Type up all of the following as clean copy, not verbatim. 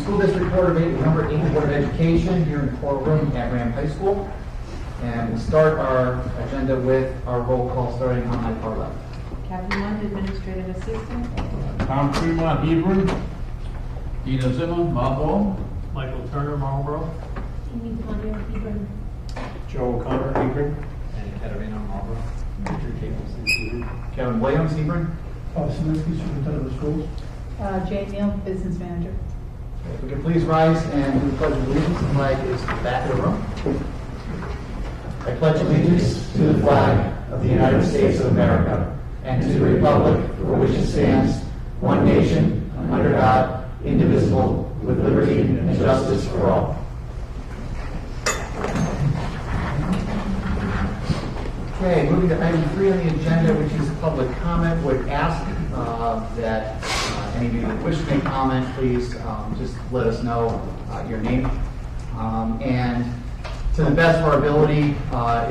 School District Board of number 8 Board of Education here in the core room at RHAM High School. And we'll start our agenda with our roll call starting on my far left. Captain Lund, Administrative Assistant. Tom Fremont, Hebron. Dina Zimmer, Marlboro. Michael Turner, Marlboro. Amy Tanya, Hebron. Joe O'Connor, Hebron. And Katerina, Marlboro. Richard Capleton, Hebron. Kevin Williams, Hebron. Selinsky, Superintendent of Schools. Jane Neal, Business Manager. If we can please rise and do the Pledge of Allegiance. The flag is to the back of the room. I pledge allegiance to the flag of the United States of America and to the republic for which it stands, one nation, under God, indivisible, with liberty and justice for all. Okay, moving to item 3 on the agenda, which is public comment. Would ask that any of you that wish to make comment, please just let us know your name. And to the best of our ability,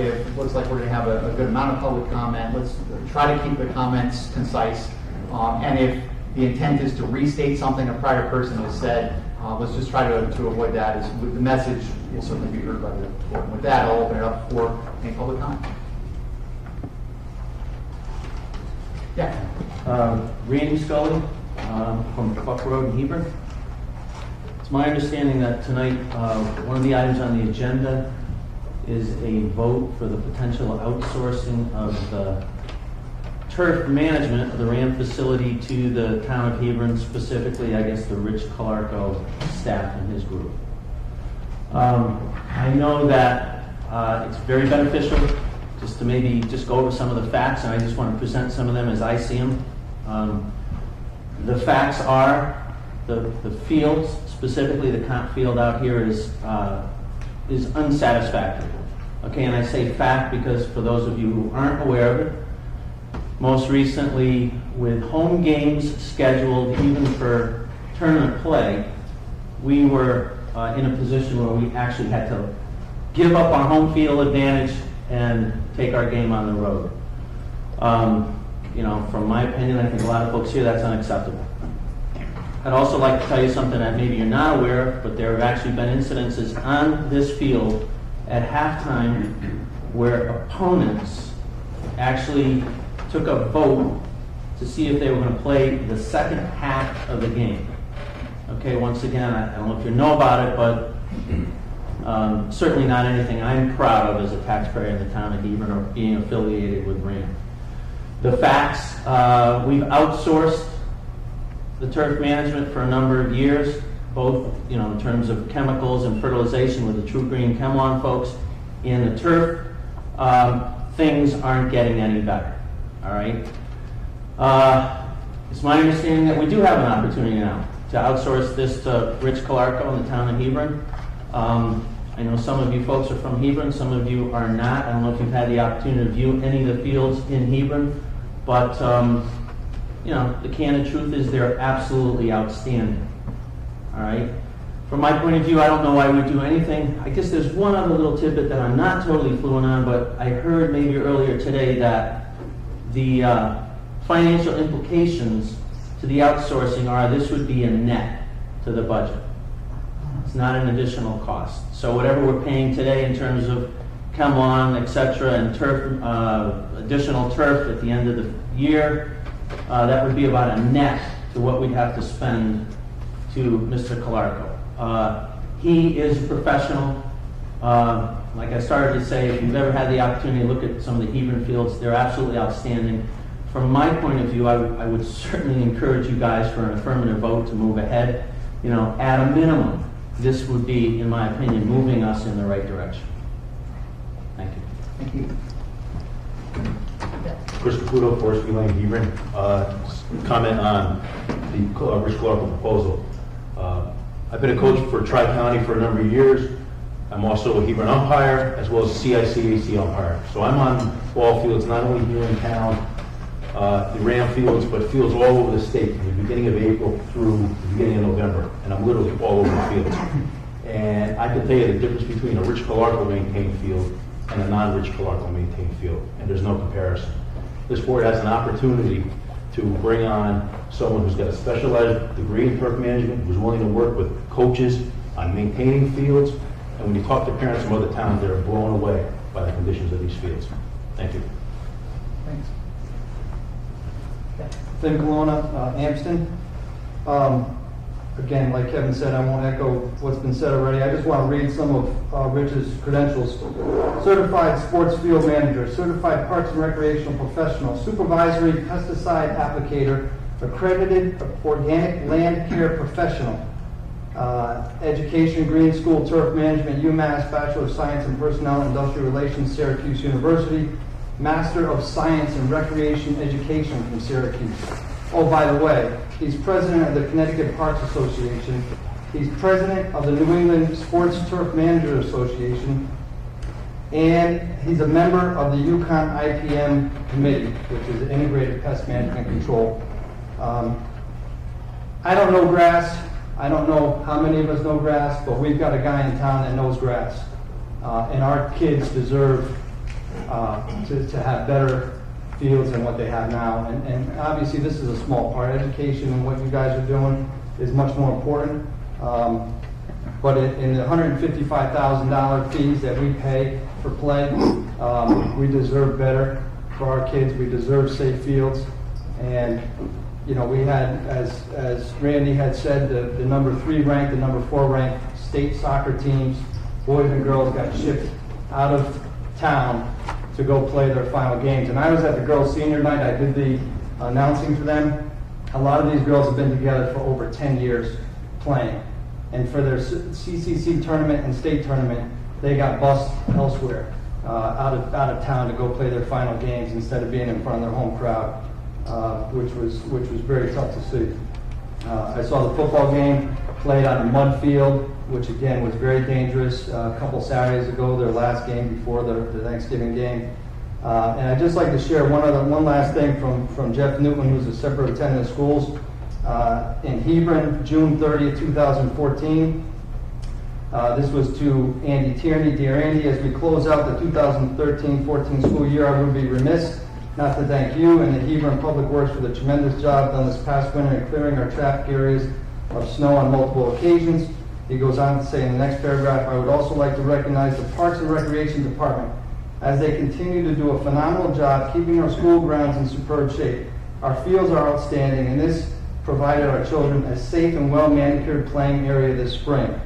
if it looks like we're going to have a good amount of public comment, let's try to keep the comments concise. And if the intent is to restate something a prior person has said, let's just try to avoid that. As the message will certainly be heard by the board. And with that, I'll open it up for any public comment. Yeah. Randy Scully from Buck Road in Hebron. It's my understanding that tonight one of the items on the agenda is a vote for the potential outsourcing of the turf management of the RHAM facility to the town of Hebron, specifically, I guess, the Rich Calarco staff and his group. I know that it's very beneficial just to maybe just go over some of the facts, and I just want to present some of them as I see them. The facts are the fields, specifically the comp field out here, is unsatisfactory. Okay, and I say fact because for those of you who aren't aware of it, most recently with home games scheduled even for tournament play, we were in a position where we actually had to give up our home field advantage and take our game on the road. You know, from my opinion, I think a lot of folks here, that's unacceptable. I'd also like to tell you something that maybe you're not aware of, but there have actually been incidences on this field at halftime where opponents actually took a vote to see if they were going to play the second half of the game. Okay, once again, I don't know if you know about it, but certainly not anything I'm proud of as a taxpayer in the town of Hebron or being affiliated with RHAM. The facts, we've outsourced the turf management for a number of years, both in terms of chemicals and fertilization with the True Green Chemlon folks. In the turf, things aren't getting any better. All right. It's my understanding that we do have an opportunity now to outsource this to Rich Calarco in the town of Hebron. I know some of you folks are from Hebron, some of you are not. I don't know if you've had the opportunity to view any of the fields in Hebron, but the candid truth is they're absolutely outstanding. All right. From my point of view, I don't know why we do anything. I guess there's one other little tidbit that I'm not totally fluent on, but I heard maybe earlier today that the financial implications to the outsourcing are this would be a net to the budget. It's not an additional cost. So whatever we're paying today in terms of Chemlon, et cetera, and turf, additional turf at the end of the year, that would be about a net to what we'd have to spend to Mr. Calarco. He is a professional. Like I started to say, if you've ever had the opportunity to look at some of the Hebron fields, they're absolutely outstanding. From my point of view, I would certainly encourage you guys for an affirmative vote to move ahead. At a minimum, this would be, in my opinion, moving us in the right direction. Thank you. Thank you. Chris Caputo, Forest Lane, Hebron. Comment on the Rich Calarco proposal. I've been a coach for Tri-County for a number of years. I'm also a Hebron umpire as well as a CICAC umpire. So I'm on ball fields not only here in town, the RHAM fields, but fields all over the state from the beginning of April through the beginning of November. And I'm literally all over the fields. And I can tell you the difference between a Rich Calarco maintained field and a non-Rich Calarco maintained field. And there's no comparison. This board has an opportunity to bring on someone who's got a specialized degree in turf management, who's willing to work with coaches on maintaining fields. And when you talk to parents from other towns, they're blown away by the conditions of these fields. Thank you. Thanks. Finn Colonna, Amston. Again, like Kevin said, I won't echo what's been said already. I just want to read some of Rich's credentials. Certified sports field manager, certified parks and recreational professional, supervisory pesticide applicator, accredited organic land care professional, education, green school, turf management, UMass, Bachelor of Science in Personnel and Industrial Relations, Syracuse University, Master of Science in Recreation Education from Syracuse. Oh, by the way, he's president of the Connecticut Parks Association. He's president of the New England Sports Turf Managers Association. And he's a member of the Yukon IPM Committee, which is Integrated Pest Management Control. I don't know grass. I don't know how many of us know grass, but we've got a guy in town that knows grass. And our kids deserve to have better fields than what they have now. And obviously this is a small part. Education and what you guys are doing is much more important. But in the $155,000 fees that we pay for play, we deserve better for our kids. We deserve safe fields. And you know, we had, as Randy had said, the number 3 ranked, the number 4 ranked state soccer teams, boys and girls, got shipped out of town to go play their final games. And I was at the girls' senior night. I did the announcing for them. A lot of these girls have been together for over 10 years playing. And for their CCC tournament and state tournament, they got bused elsewhere, out of town to go play their final games instead of being in front of their home crowd, which was very tough to see. I saw the football game played on a mud field, which again was very dangerous. A couple Saturdays ago, their last game before the Thanksgiving game. And I'd just like to share one last thing from Jeff Newton, who's a superintendent of schools in Hebron, June 30th, 2014. This was to Andy Tierney. Dear Andy, as we close out the 2013-14 school year, I would be remiss not to thank you and the Hebron Public Works for the tremendous job done this past winter in clearing our traffic areas of snow on multiple occasions. He goes on to say in the next paragraph, I would also like to recognize the Parks and Recreation Department as they continue to do a phenomenal job keeping our school grounds in superb shape. Our fields are outstanding, and this provided our children a safe and well-manicured playing area this spring.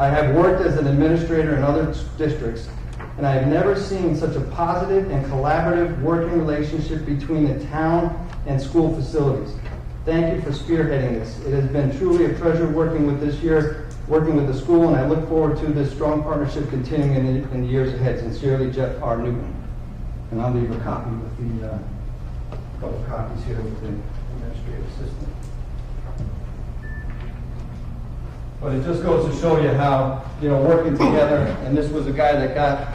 I have worked as an administrator in other districts, and I have never seen such a positive and collaborative working relationship between the town and school facilities. Thank you for spearheading this. It has been truly a pleasure working with the school, and I look forward to this strong partnership continuing in the years ahead. Sincerely, Jeff R. Newton. And I'll leave a copy with the couple copies here with the administrative assistant. But it just goes to show you how, working together, and this was a guy that got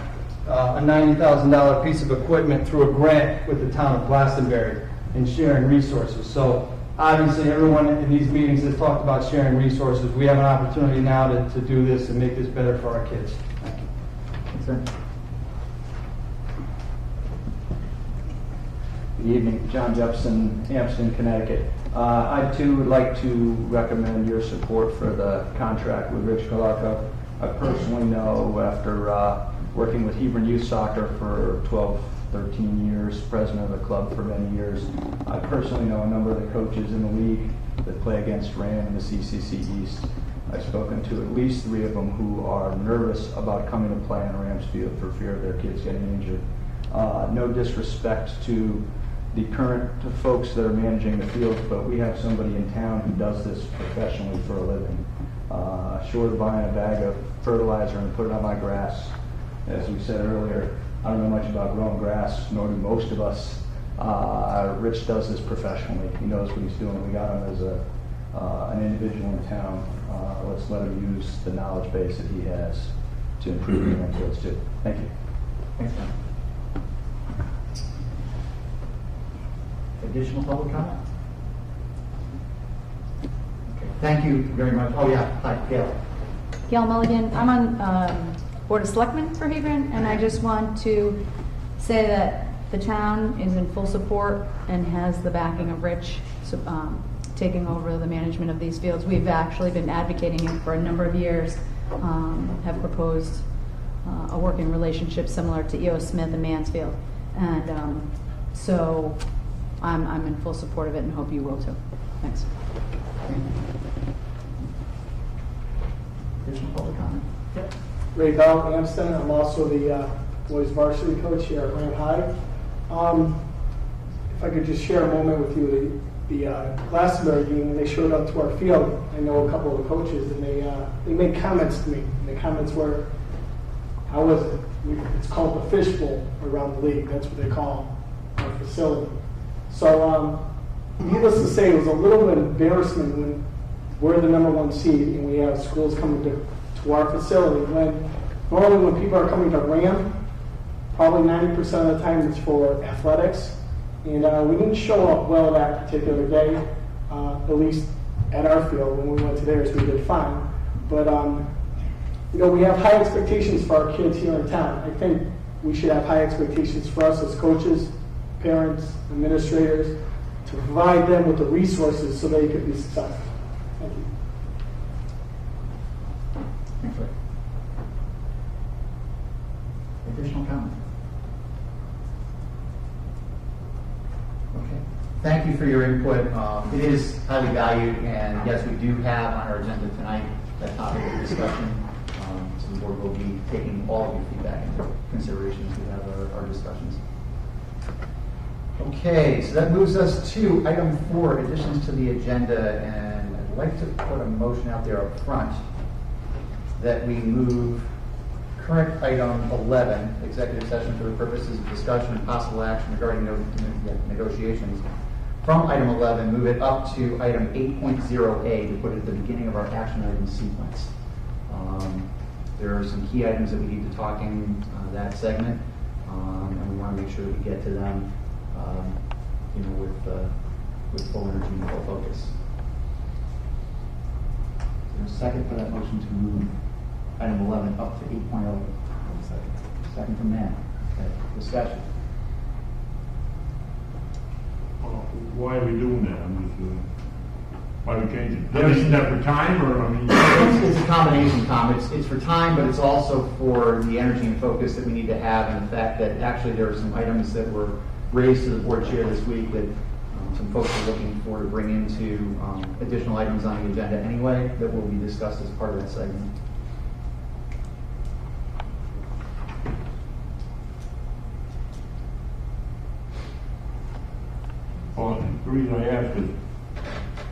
a $90,000 piece of equipment through a grant with the town of Glastonbury and sharing resources. So obviously everyone in these meetings has talked about sharing resources. We have an opportunity now to do this and make this better for our kids. Thank you. Thanks, sir. Good evening, John Jepson, Amston, Connecticut. I too would like to recommend your support for the contract with Rich Calarco. I personally know, after working with Hebron Youth Soccer for 12, 13 years, president of the club for many years, I personally know a number of the coaches in the league that play against RHAM in the CCC East. I've spoken to at least 3 of them who are nervous about coming to play on RHAM's field for fear of their kids getting injured. No disrespect to the current folks that are managing the fields, but we have somebody in town who does this professionally for a living. Short of buying a bag of fertilizer and put it on my grass, as we said earlier, I don't know much about growing grass, nor do most of us. Rich does this professionally. He knows what he's doing. We got him as an individual in town. Let's let him use the knowledge base that he has to improve the young fields too. Thank you. Thanks, John. Additional public comment? Okay, thank you very much. Oh, yeah. Hi, Gail. Gail Mulligan. I'm on Board of Selectmen for Hebron, and I just want to say that The town is in full support and has the backing of Rich taking over the management of these fields. We've actually been advocating it for a number of years, have proposed a working relationship similar to E.O. Smith and Mansfield. And so I'm in full support of it and hope you will too. Thanks. Additional public comment? Ray Bell, Amston. I'm also the boys varsity coach here at RHAM High. If I could just share a moment with you, the Glastonbury game, when they showed up to our field, I know a couple of the coaches, and they made comments to me. And the comments were, how was it? It's called the fishbowl around the league. That's what they call our facility. So, needless to say, it was a little bit of embarrassment when we're the #1 seed and we have schools coming to our facility. Normally when people are coming to RHAM, probably 90% of the time it's for athletics. And we didn't show up well that particular day, at least at our field. When we went to theirs, we did fine. But, we have high expectations for our kids here in town. I think we should have high expectations for us as coaches, parents, administrators, to provide them with the resources so they could be successful. Thank you. Thanks, Rick. Additional comment? Okay. Thank you for your input. It is highly valued, and yes, we do have on our agenda tonight that topic of discussion. So the board will be taking all of your feedback into consideration as we have our discussions. Okay, so that moves us to item 4, additions to the agenda, and I'd like to put a motion out there up front that we move current item 11, executive session for the purposes of discussion and possible action regarding negotiations, from item 11, move it up to item 8.0A to put it at the beginning of our action item sequence. There are some key items that we need to talk in that segment, and we want to make sure that we get to them with full energy and full focus. Is there a second for that motion to move item 11 up to 8.0? Second from Matt. Okay. Discussion. Why are we doing that? Why are we changing? Is that for time or, It's a combination, Tom. It's for time, but it's also for the energy and focus that we need to have, and the fact that actually there are some items that were raised to the board chair this week that some folks are looking for to bring into additional items on the agenda anyway that will be discussed as part of that segment. Well, the reason I ask is,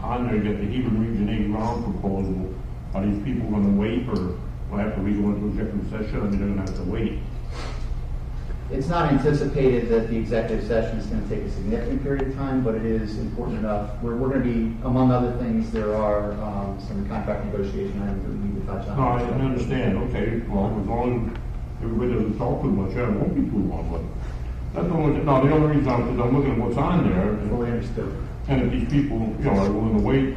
on there, you get the Hebron Region 8 round proposal. Are these people going to wait, or after we go into executive session, they're going to have to wait? It's not anticipated that the executive session is going to take a significant period of time, but it is important enough. We're going to be, among other things, there are some contract negotiation items that we need to touch on. No, I understand. Okay, well, as long as everybody doesn't talk too much, it won't be too long. But that's the only reason I'm looking at what's on there. Fully understood. And if these people, are willing to wait,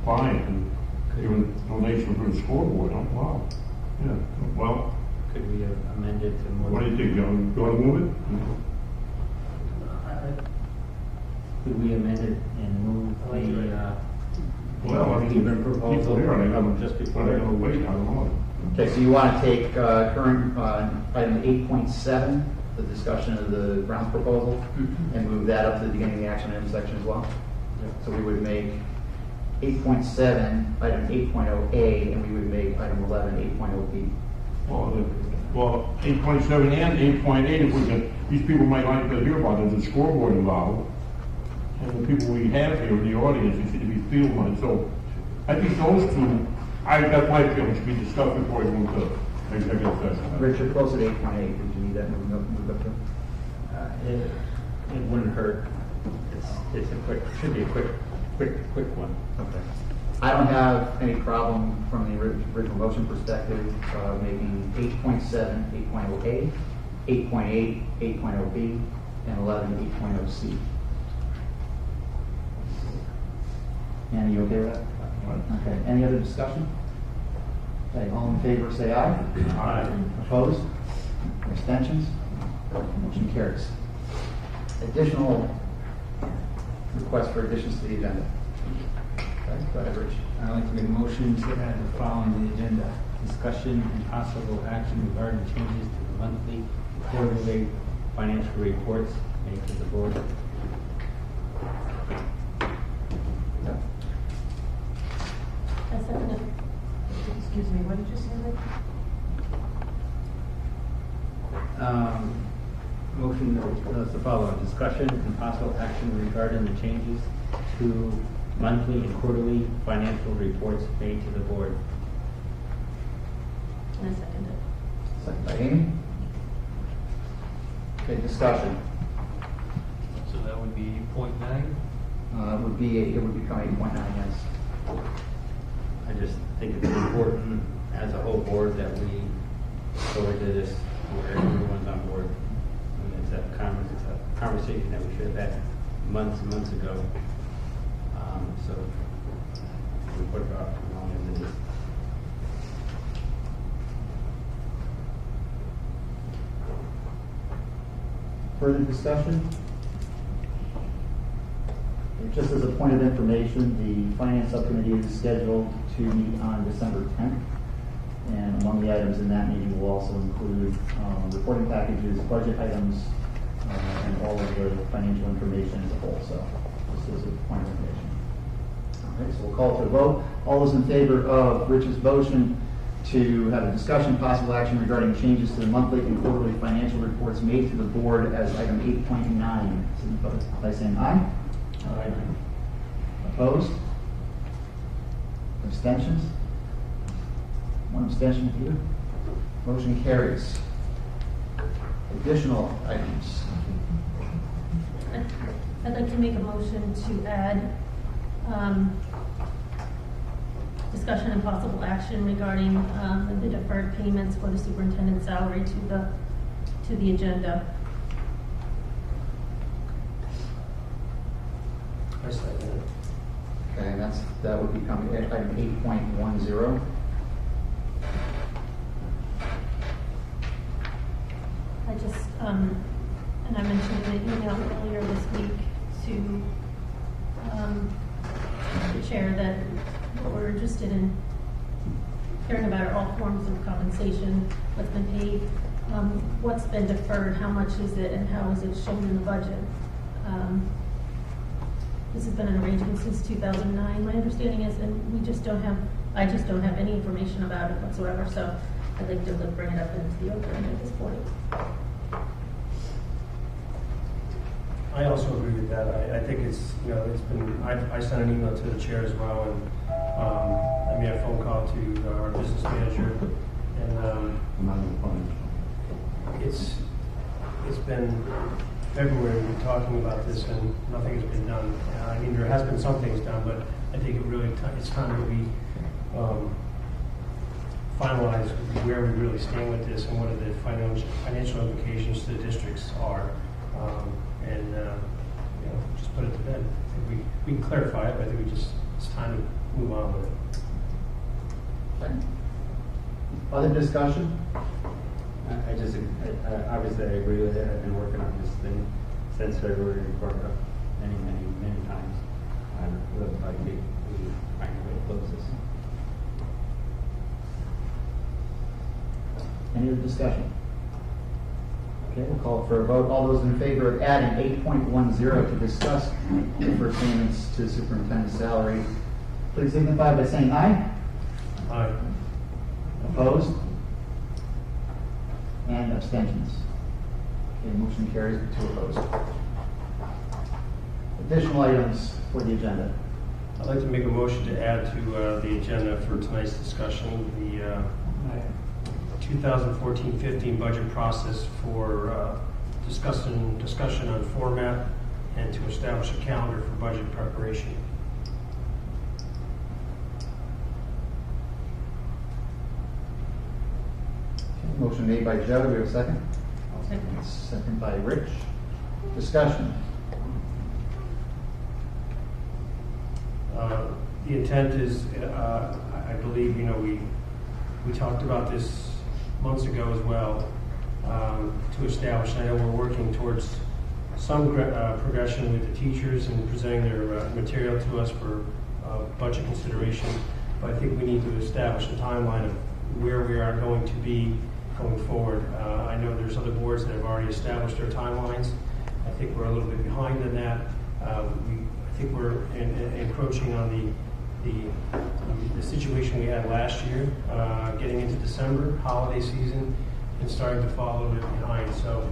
fine, and give a donation for the scoreboard, wow. Yeah, well. Could we have amended to move? What do you think, you want to move it? Could we amend it and move the, Well, I mean, Hebron proposal people here, are they gonna, just before are they going to wait? I don't know. Okay, so you want to take current item 8.7, the discussion of the grounds proposal, and move that up to the beginning of the action item section as well? So we would make 8.7 item 8.0A, and we would make item 11 8.0B. Well, 8.7 and 8.8, if we can, these people might like to hear about it, there's a scoreboard involved. And the people we have here in the audience, they seem to be feeling on it. So I think those two, that's my feeling, should be discussed before we move to executive session. Richard, close at 8.8. Did you need that moved up to? it wouldn't hurt. It's a quick, should be a quick one. Okay. I don't have any problem from the original motion perspective making 8.7, 8.0A, 8.8, 8.0B, and 11, 8.0C. Annie, you okay with that? Okay. Any other discussion? Okay. All in favor, say aye. Aye. Opposed? Abstentions? Motion carries. Additional requests for additions to the agenda. Okay, go ahead, Rich. I'd like to make a motion to add the following to the agenda. Discussion and possible action regarding changes to the monthly and quarterly financial reports made to the board. I second it. Excuse me, what did you say, Rick? Motion as the following. Discussion and possible action regarding the changes to monthly and quarterly financial reports made to the board. I second it. Second by Amy. Okay, discussion. So that would be 8.9? It would become 8.9, yes. I just think it's important as a whole board that we go into this where everyone's on board. I mean, it's a conversation that we should have had months and months ago. So we put it off as long as it is. Further discussion? Just as a point of information, the Finance Subcommittee is scheduled to meet on December 10th. And among the items in that meeting will also include reporting packages, budget items, and all of the financial information as a whole. So just as a point of information. All right, so we'll call for a vote. All those in favor of Rich's motion to have a discussion, possible action regarding changes to the monthly and quarterly financial reports made to the board as item 8.9, signify by saying aye. Aye. Opposed? Abstentions? One abstention here. Motion carries. Additional items. I'd like to make a motion to add discussion and possible action regarding the deferred payments for the superintendent's salary to the agenda. I second it. Okay, and that would become item 8.10. I just, and I mentioned in an email earlier this week to the chair that we're interested in hearing about all forms of compensation, what's been paid, what's been deferred, how much is it, and how is it shown in the budget. This has been an arrangement since 2009, my understanding is, and I just don't have any information about it whatsoever, so I'd like to bring it up into the open at this point. I also agree with that. I think it's, it's been, I sent an email to the chair as well, and I made a phone call to our business manager, and it's been February, we've been talking about this, and nothing has been done. I mean, there has been some things done, but I think it's time that we finalize where we really stand with this and what are the financial implications to the districts are. And just put it to bed. I think we can clarify it, but I think it's time to move on with it. Okay. Other discussion? Obviously I agree with it. I've been working on this thing since February, brought it up many times. I would like we find a way to close this. Any other discussion? Okay, we'll call for a vote. All those in favor of adding 8.10 to discuss deferred payments to superintendent's salary, please signify by saying aye. Aye. Opposed? And abstentions. Okay, motion carries with 2 opposed. Additional items for the agenda. I'd like to make a motion to add to the agenda for tonight's discussion the 2014-15 budget process for discussion on format and to establish a calendar for budget preparation. Okay, motion made by Joe. Do we have a second? Second. Second by Rich. Discussion. The intent is, I believe, we talked about this months ago as well, to establish, I know we're working towards some progression with the teachers in presenting their material to us for budget consideration. But I think we need to establish a timeline of where we are going to be going forward. I know there's other boards that have already established their timelines. I think we're a little bit behind in that. I think we're encroaching on the situation we had last year, getting into December, holiday season, and starting to fall a little bit behind. So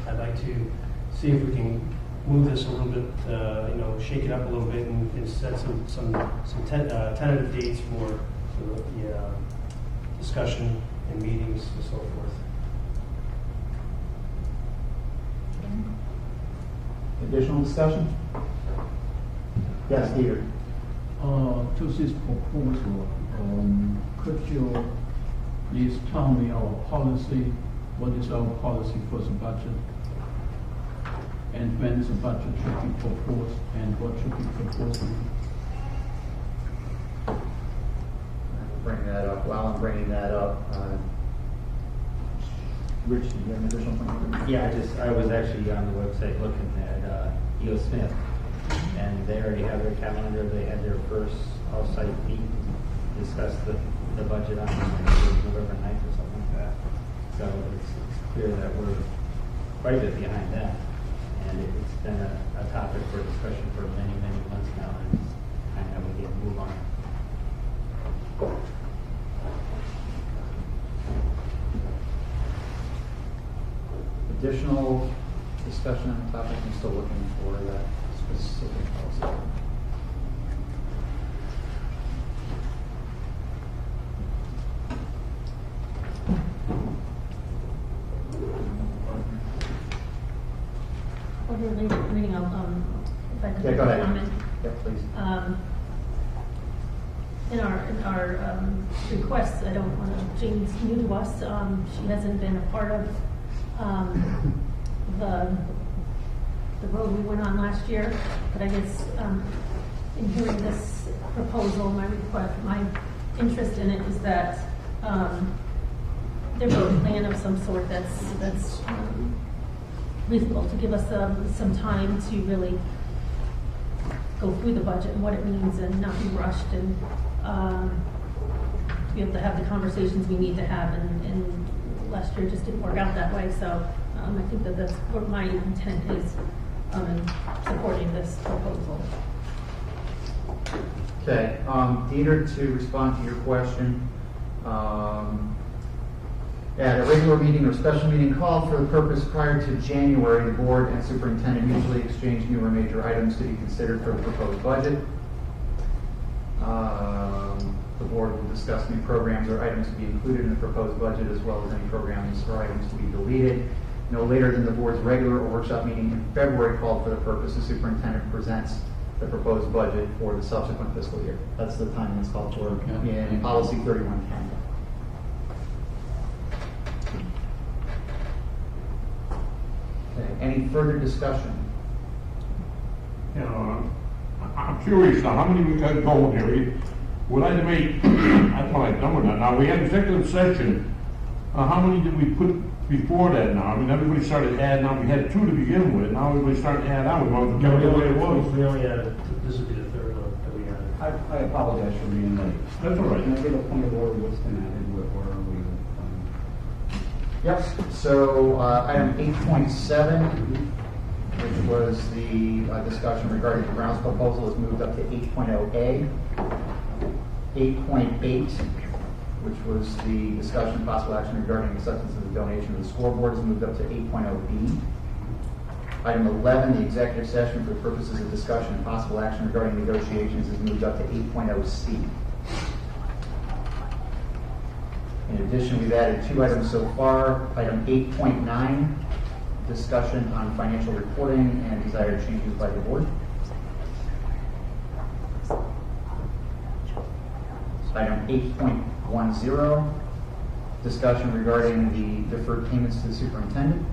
I'd like to see if we can move this a little bit, shake it up a little bit and set some tentative dates for the discussion and meetings and so forth. Additional discussion? Yes, Peter. To this proposal, could you please tell me our policy? What is our policy for the budget? And when the budget should be proposed and what should be proposed? I'll bring that up. While I'm bringing that up, Rich, do you have an additional point? Yeah, I was actually on the website looking at E.O. Smith, and they already have their calendar. They had their first off-site meeting, discussed the budget on November 9th or something like that. So it's clear that we're quite a bit behind that. And it's been a topic for discussion for many, many months now, and it's kind of we get to move on. Additional discussion on the topic? I'm still looking for that specific policy. While you're reading, if I could Yeah, go ahead. comment. Yeah, please. In our requests, I don't want to, Jane's new to us. She hasn't been a part of the road we went on last year. But I guess in hearing this proposal, my interest in it is that there's a plan of some sort that's reasonable to give us some time to really go through the budget and what it means and not be rushed and to be able to have the conversations we need to have. And last year just didn't work out that way. So I think that's what my intent is in supporting this proposal. Okay, Dieter, to respond to your question, at a regular meeting or special meeting called for the purpose prior to January, the board and superintendent usually exchange new or major items to be considered for the proposed budget. The board will discuss new programs or items to be included in the proposed budget, as well as any programs or items to be deleted. No later than the board's regular or workshop meeting in February called for the purpose, the superintendent presents the proposed budget for the subsequent fiscal year. That's the time that's called for in policy 3110. Okay, any further discussion? I'm curious now, how many we got going here? Would I make, that's what I've done with that. Now, we had executive session. How many did we put before that now? I mean, everybody started adding on. We had 2 to begin with. Now everybody's starting to add on. We kept it the way it was. We only added, this would be the third one that we added. I apologize for being late. That's all right. Can I get a point of order what's been added, where are we? Yep, so item 8.7, which was the discussion regarding the grounds proposal, is moved up to 8.0A. 8.8, which was the discussion of possible action regarding acceptance of the donation of the scoreboard, is moved up to 8.0B. Item 11, the executive session for the purposes of discussion and possible action regarding negotiations, is moved up to 8.0C. In addition, we've added 2 items so far. Item 8.9, discussion on financial reporting and desired changes by the board. Item 8.10, discussion regarding the deferred payments to the superintendent.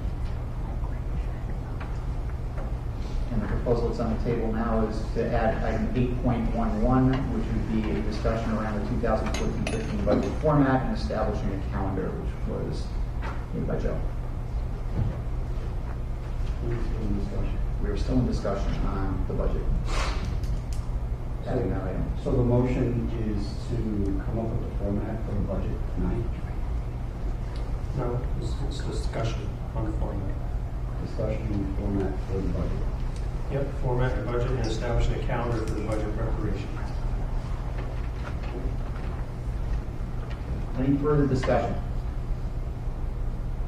And the proposal that's on the table now is to add item 8.11, which would be a discussion around the 2014-15 budget format and establishing a calendar, which was made by Joe. We're still in discussion on the budget. Adding that item. So the motion is to come up with a format for the budget tonight, No, it's discussion on the format. discussion and format for the budget. Yep, format the budget and establishing a calendar for the budget preparation. Any further discussion?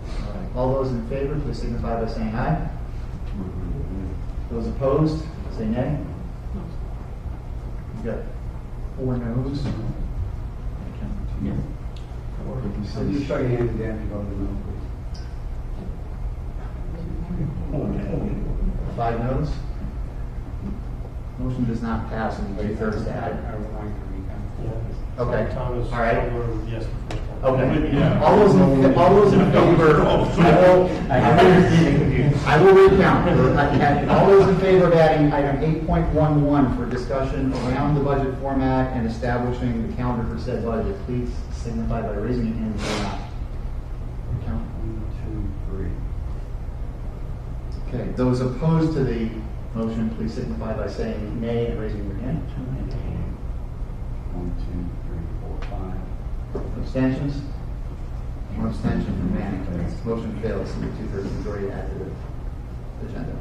All right. All those in favor, please signify by saying aye. Those opposed, say nay. You've got 4 noes. So you show your hand again if you go to the middle, please. 5 noes. Motion does not pass and 2/3 to add. Okay. Thomas, All right. yes, the first one. Okay. Yeah. All those in favor, I will recount. All those in favor of adding item 8.11 for discussion around the budget format and establishing the calendar for said budget, please signify by raising your hand and saying aye. Recount. 1, 2, 3. Okay, those opposed to the motion, please signify by saying nay and raising your hand. 1, 2, 3, 4, 5. Abstentions? One abstention from Manning. Motion fails, so the 2/3 majority add to the agenda.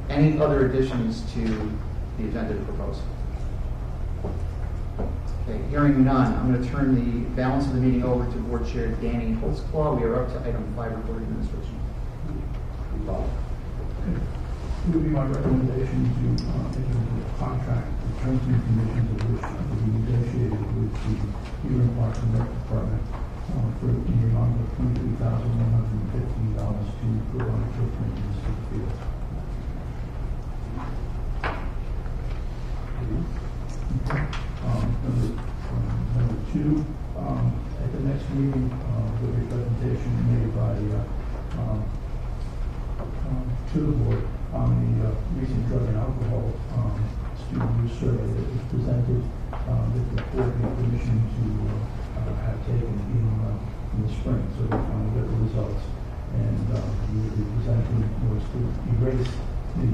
Any other additions to the agenda to propose? Okay, hearing none, I'm going to turn the balance of the meeting over to Board Chair Danny Holtzclaw. We are up to item 5, report administration. Bob? It would be my recommendation to enter into a contract, the terms and conditions of which will be negotiated with the Huron Parks and Rec Department for the amount of $23,115 to provide for maintenance to the field. Number 2, at the next meeting, there will be a presentation made by to the board on the recent drug and alcohol student use survey that was presented that the board had permission to have taken in the spring. So we finally got the results, and we will be presenting was to erase the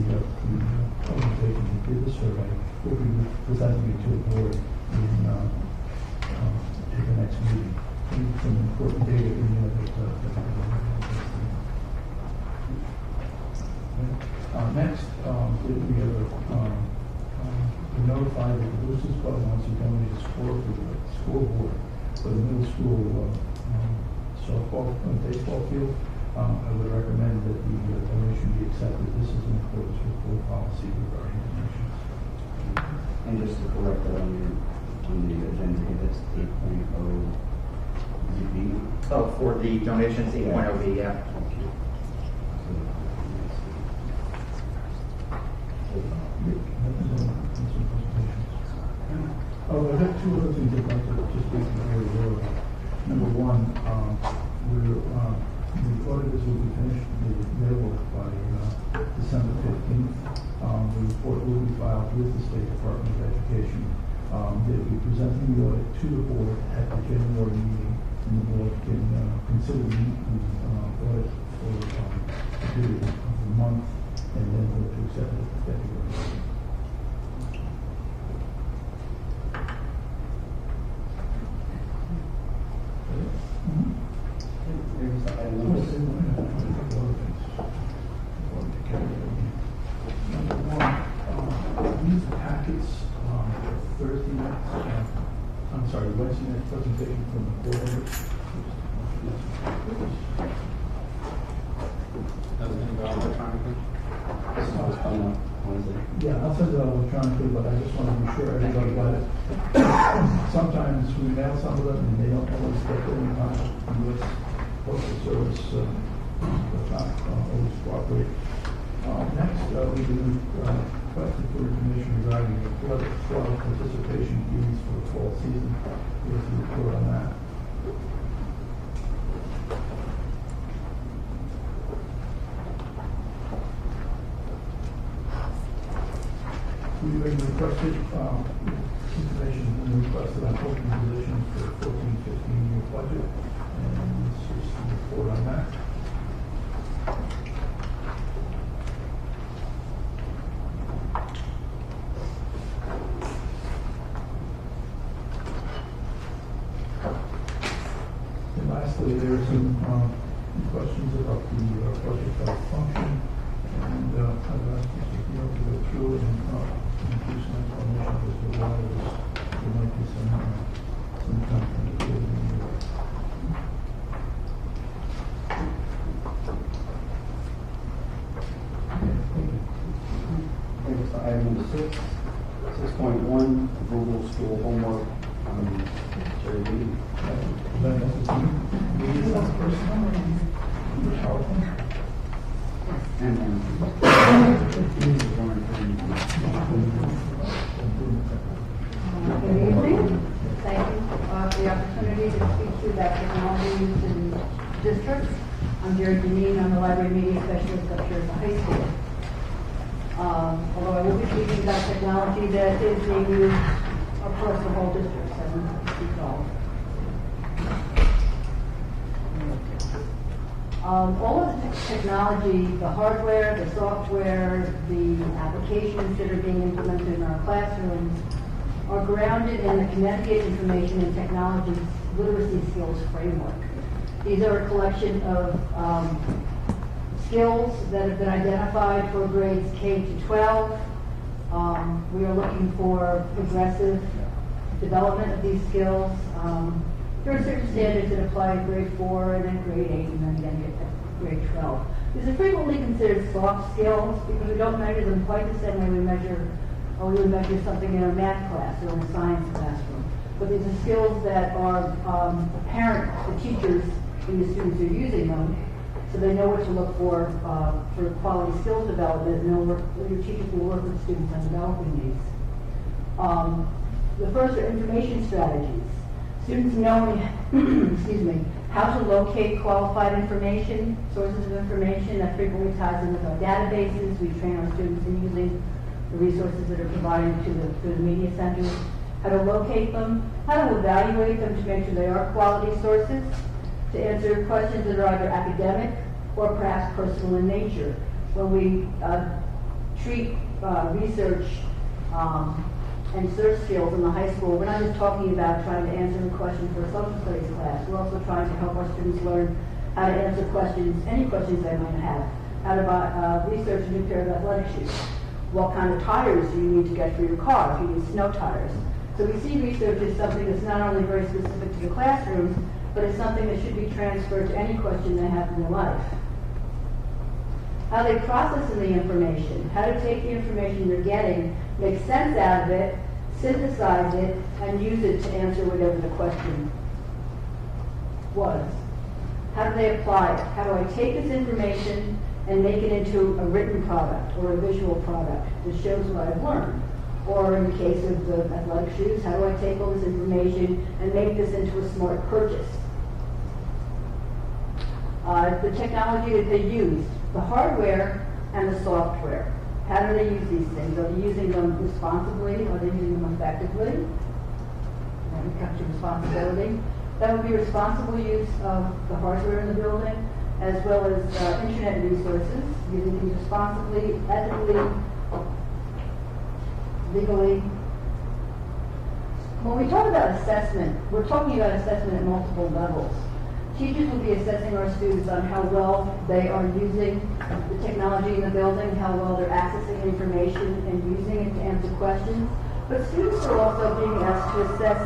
organization that did the survey. We'll be presenting it to the board in at the next meeting. Some important data in there next, we notified that the Boosters Club wants to donate a score to the school board for the middle school softball baseball field. I would recommend that the donation be accepted. This is in accordance with board policy regarding donations. And just to correct that on the agenda, that's 8.0 ZB. Oh, for the donations, 8.0B, yeah. Oh, I have 2 other things I'd like to just briefly go over. Number 1, the auditors will be finished their work by December 15th. The report will be filed with the State Department of Education. They will be presenting the audit to the board at the January meeting, and the board can consider the audit for a period of a month, and then vote to accept it for February. These packets Thursday night, Wednesday night presentation from the board. Yeah, I'll send it out electronically, but I just want to be sure everybody got it. Sometimes we mail some of them and they don't always get them in time. U.S. Postal Service does not always cooperate. Next, we do question for information regarding the flood participation fees for the fall season. Here's the report on that. We requested information requested on open positions for the 14-15 year budget, and this is the report on that. Hopefully there are some questions about the budget function, and I've asked Mr. Field to go through it and do some explanation as to why there might be some continuity. Item number 6, 6.1, Google School Homework. Jerry Lee. And Good evening. Thank you for the opportunity to speak to you about technology use in districts. I'm Jerry Deneen. I'm the Library Media Specialist up here at the high school. Although I will be speaking about technology that is being used across the whole district, so I'm going to speak all. All of the technology, the hardware, the software, the applications that are being implemented in our classrooms are grounded in the Connecticut Information and Technology Literacy Skills Framework. These are a collection of skills that have been identified for grades K to 12. We are looking for progressive development of these skills. There are certain standards that apply to grade 4 and then grade 8 and then again get to grade 12. These are frequently considered soft skills because we don't measure them quite the same way we would measure something in a math class or in a science classroom. But these are skills that are apparent to teachers when the students are using them, so they know what to look for quality skills development, and your teachers will work with students on developing these. The first are information strategies. Students knowing, excuse me, how to locate qualified information, sources of information that frequently ties in with our databases. We train our students in using the resources that are provided to the media centers, how to locate them, how to evaluate them to make sure they are quality sources, to answer questions that are either academic or perhaps personal in nature. When we treat research and search skills in the high school, we're not just talking about trying to answer a question for a social studies class. We're also trying to help our students learn how to answer questions, any questions they might have, how to research a new pair of athletic shoes. What kind of tires do you need to get for your car if you need snow tires? So we see research as something that's not only very specific to the classrooms, but it's something that should be transferred to any question they have in their life. How they process the information, how to take the information they're getting, make sense out of it, synthesize it, and use it to answer whatever the question was. How do they apply it? How do I take this information and make it into a written product or a visual product that shows what I've learned? Or in the case of the athletic shoes, how do I take all this information and make this into a smart purchase? The technology that they use, the hardware and the software. How do they use these things? Are they using them responsibly? Are they using them effectively? When it comes to responsibility, that would be responsible use of the hardware in the building, as well as internet resources, using these responsibly, ethically, legally. When we talk about assessment, we're talking about assessment at multiple levels. Teachers will be assessing our students on how well they are using the technology in the building, how well they're accessing information and using it to answer questions. But students are also being asked to assess.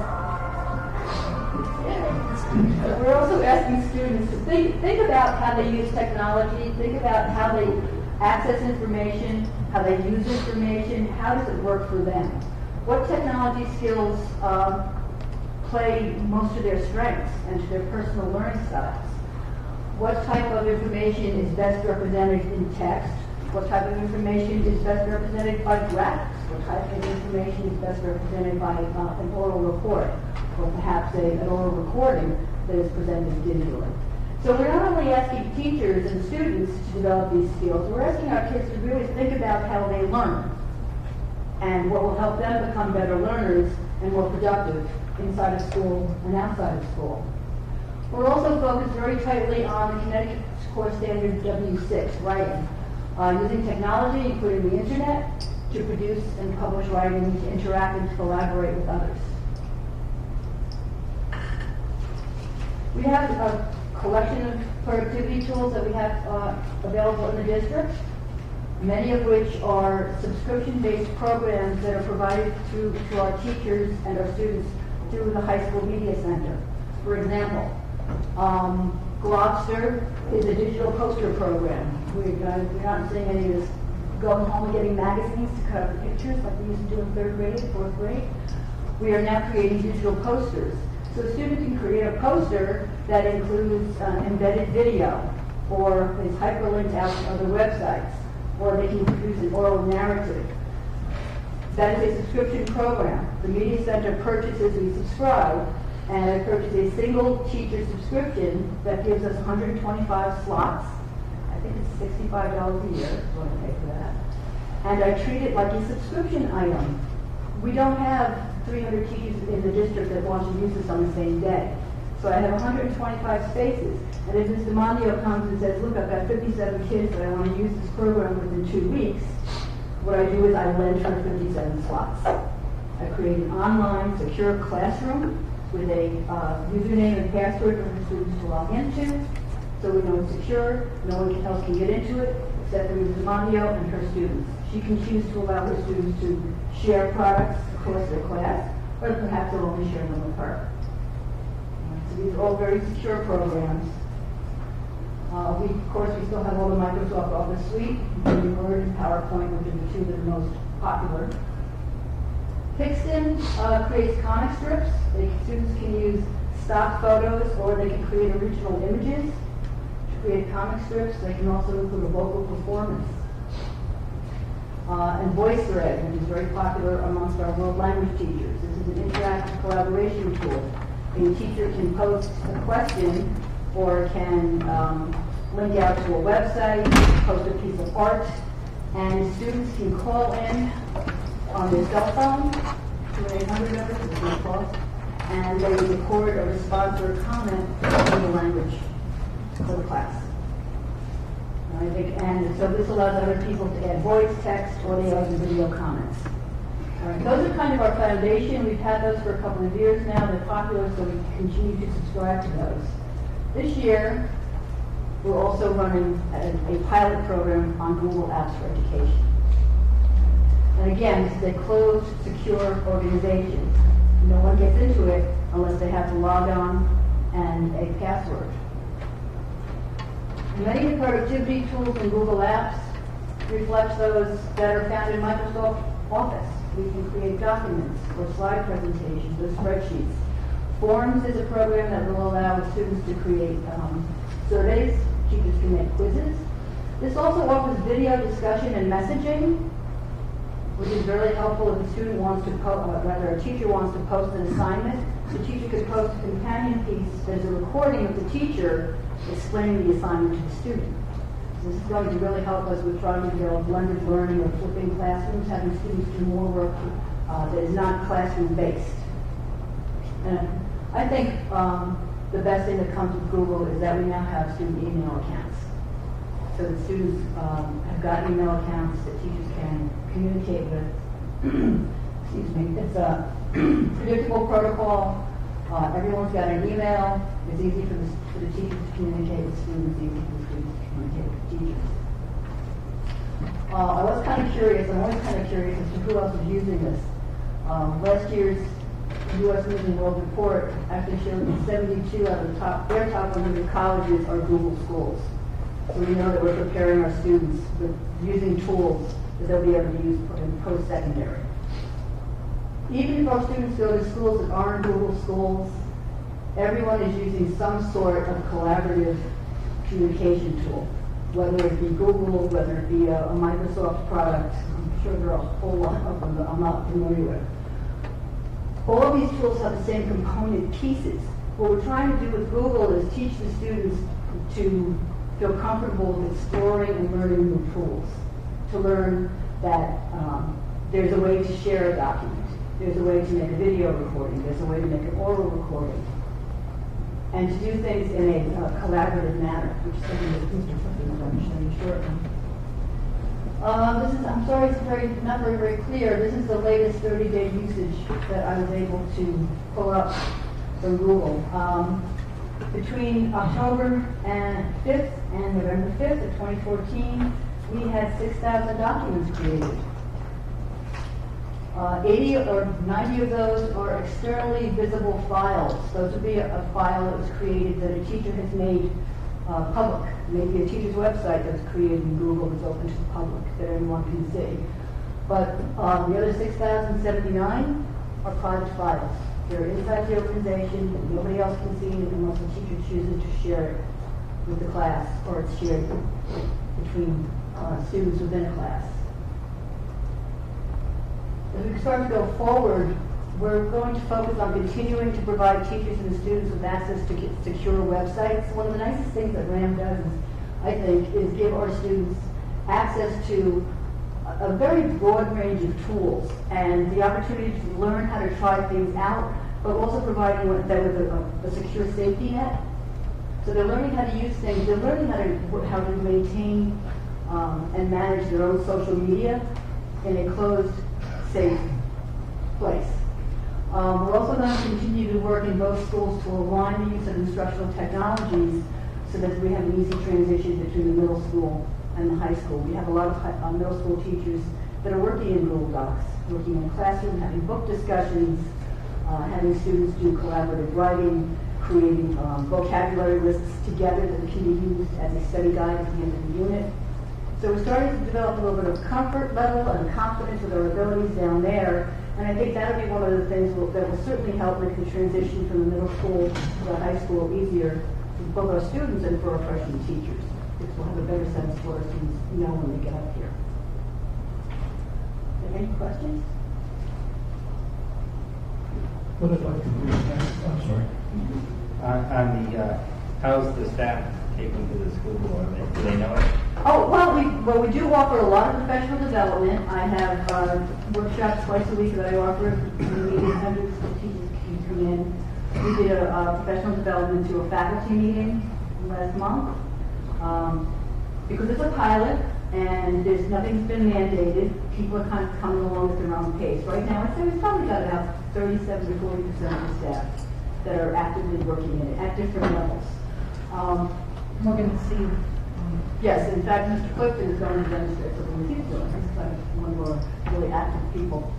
We're also asking students to think about how they use technology, think about how they access information, how they use information, how does it work for them? What technology skills play most of their strengths and to their personal learning styles? What type of information is best represented in text? What type of information is best represented by graphics? What type of information is best represented by an oral report, or perhaps an oral recording that is presented digitally? So we're not only asking teachers and students to develop these skills, we're asking our kids to really think about how they learn and what will help them become better learners and more productive inside of school and outside of school. We're also focused very tightly on the Connecticut Core Standard W6, writing, using technology, including the internet, to produce and publish writing, to interact and to collaborate with others. We have collection of productivity tools that we have available in the district, many of which are subscription-based programs that are provided to our teachers and our students through the High School Media Center. For example, Gloucester is a digital poster program. We're not seeing any of this going home and getting magazines to cut up the pictures like we used to do in 3rd grade, 4th grade. We are now creating digital posters. So a student can create a poster that includes embedded video or is hyperlinked out to other websites, or they can produce an oral narrative. That is a subscription program. The Media Center purchases, we subscribe, and I purchase a single teacher subscription that gives us 125 slots. I think it's $65 a year is what I pay for that. And I treat it like a subscription item. We don't have 300 teachers in the district that want to use this on the same day. So I have 125 spaces. And if Mr. Mondio comes and says, look, I've got 57 kids that I want to use this program within 2 weeks, what I do is I lend her 57 slots. I create an online secure classroom with a username and password for her students to log into. So we know it's secure, no one else can get into it except for Mrs. Mondio and her students. She can choose to allow her students to share products across their class, or perhaps they'll only share them with her. So these are all very secure programs. Of course, we still have all the Microsoft Office suite, including Word and PowerPoint, which are the two that are most popular. Pixton creates comic strips. Students can use stock photos, or they can create original images to create comic strips. They can also include a vocal performance. And VoiceThread, which is very popular amongst our world language teachers. This is an interactive collaboration tool. A teacher can post a question or can link out to a website, post a piece of art, and students can call in on their cell phone to an 800 number, it's no cost, and they record a response or a comment in the language for the class. And so this allows other people to add voice, text, audio, and video comments. All right, those are kind of our foundation. We've had those for a couple of years now. They're popular, so we continue to subscribe to those. This year, we're also running a pilot program on Google Apps for Education. And again, this is a closed, secure organization. No one gets into it unless they have to log on and a password. Many of the productivity tools in Google Apps reflect those that are found in Microsoft Office. We can create documents or slide presentations or spreadsheets. Forms is a program that will allow students to create surveys. Teachers can make quizzes. This also offers video discussion and messaging, which is very helpful if a student wants to, a teacher wants to post an assignment. The teacher could post a companion piece. There's a recording of the teacher explaining the assignment to the student. So this is going to really help us with trying to develop blended learning or flipping classrooms, having students do more work that is not classroom-based. And I think the best thing that comes with Google is that we now have student email accounts. So that students have got email accounts that teachers can communicate with. Excuse me. It's a predictable protocol. Everyone's got an email. It's easy for the teachers to communicate with students, easy for the students to communicate with teachers. I was kind of curious, I'm always kind of curious as to who else is using this. Last year's U.S. News and World Report actually showed that 72 out of their top 100 colleges are Google schools. So we know that we're preparing our students with using tools that they'll be able to use in post-secondary. Even if our students go to schools that aren't Google schools, everyone is using some sort of collaborative communication tool, whether it be Google, whether it be a Microsoft product. I'm sure there are a whole lot of them that I'm not familiar with. All of these tools have the same component pieces. What we're trying to do with Google is teach the students to feel comfortable with exploring and learning new tools, to learn that there's a way to share a document, there's a way to make a video recording, there's a way to make an oral recording, and to do things in a collaborative manner, which is something that Mr. Flippin is going to show you shortly. I'm sorry, it's not very clear. This is the latest 30-day usage that I was able to pull up from Google. Between October 5th and November 5th of 2014, we had 6,000 documents created. 80 or 90 of those are externally visible files. Those would be a file that was created that a teacher has made public. Maybe a teacher's website that's created in Google that's open to the public that everyone can see. But the other 6,079 are private files. They're inside the organization, nobody else can see it unless the teacher chooses to share it with the class, or it's shared between students within a class. As we start to go forward, we're going to focus on continuing to provide teachers and students with access to secure websites. One of the nicest things that RHAM does, I think, is give our students access to a very broad range of tools and the opportunity to learn how to try things out, but also providing them with a secure safety net. So they're learning how to use things. They're learning how to maintain and manage their own social media in a closed, safe place. We're also going to continue to work in both schools to align the use of instructional technologies so that we have an easy transition between the middle school and the high school. We have a lot of middle school teachers that are working in Google Docs, working in a classroom, having book discussions, having students do collaborative writing, creating vocabulary lists together that can be used as a study guide at the end of the unit. So we're starting to develop a little bit of comfort level and confidence with our abilities down there, and I think that'll be one of the things that will certainly help make the transition from the middle school to the high school easier for both our students and for our freshman teachers, because we'll have a better sense for our students know when they get up here. Any questions? What I'd like to do next, I'm sorry. On the, how's the staff taking to the school board? Do they know it? Oh, well, we do offer a lot of professional development. I have workshops twice a week that I offer. Meetings, hundreds of teachers can come in. We did a professional development to a faculty meeting last month. Because it's a pilot and nothing's been mandated, people are kind of coming along at their own pace. Right now, I'd say we've probably got about 37 to 40% of the staff that are actively working in it at different levels. We're going to see. Yes, in fact, Mr. Clifton is going to demonstrate something he's doing. He's kind of one of our really active people.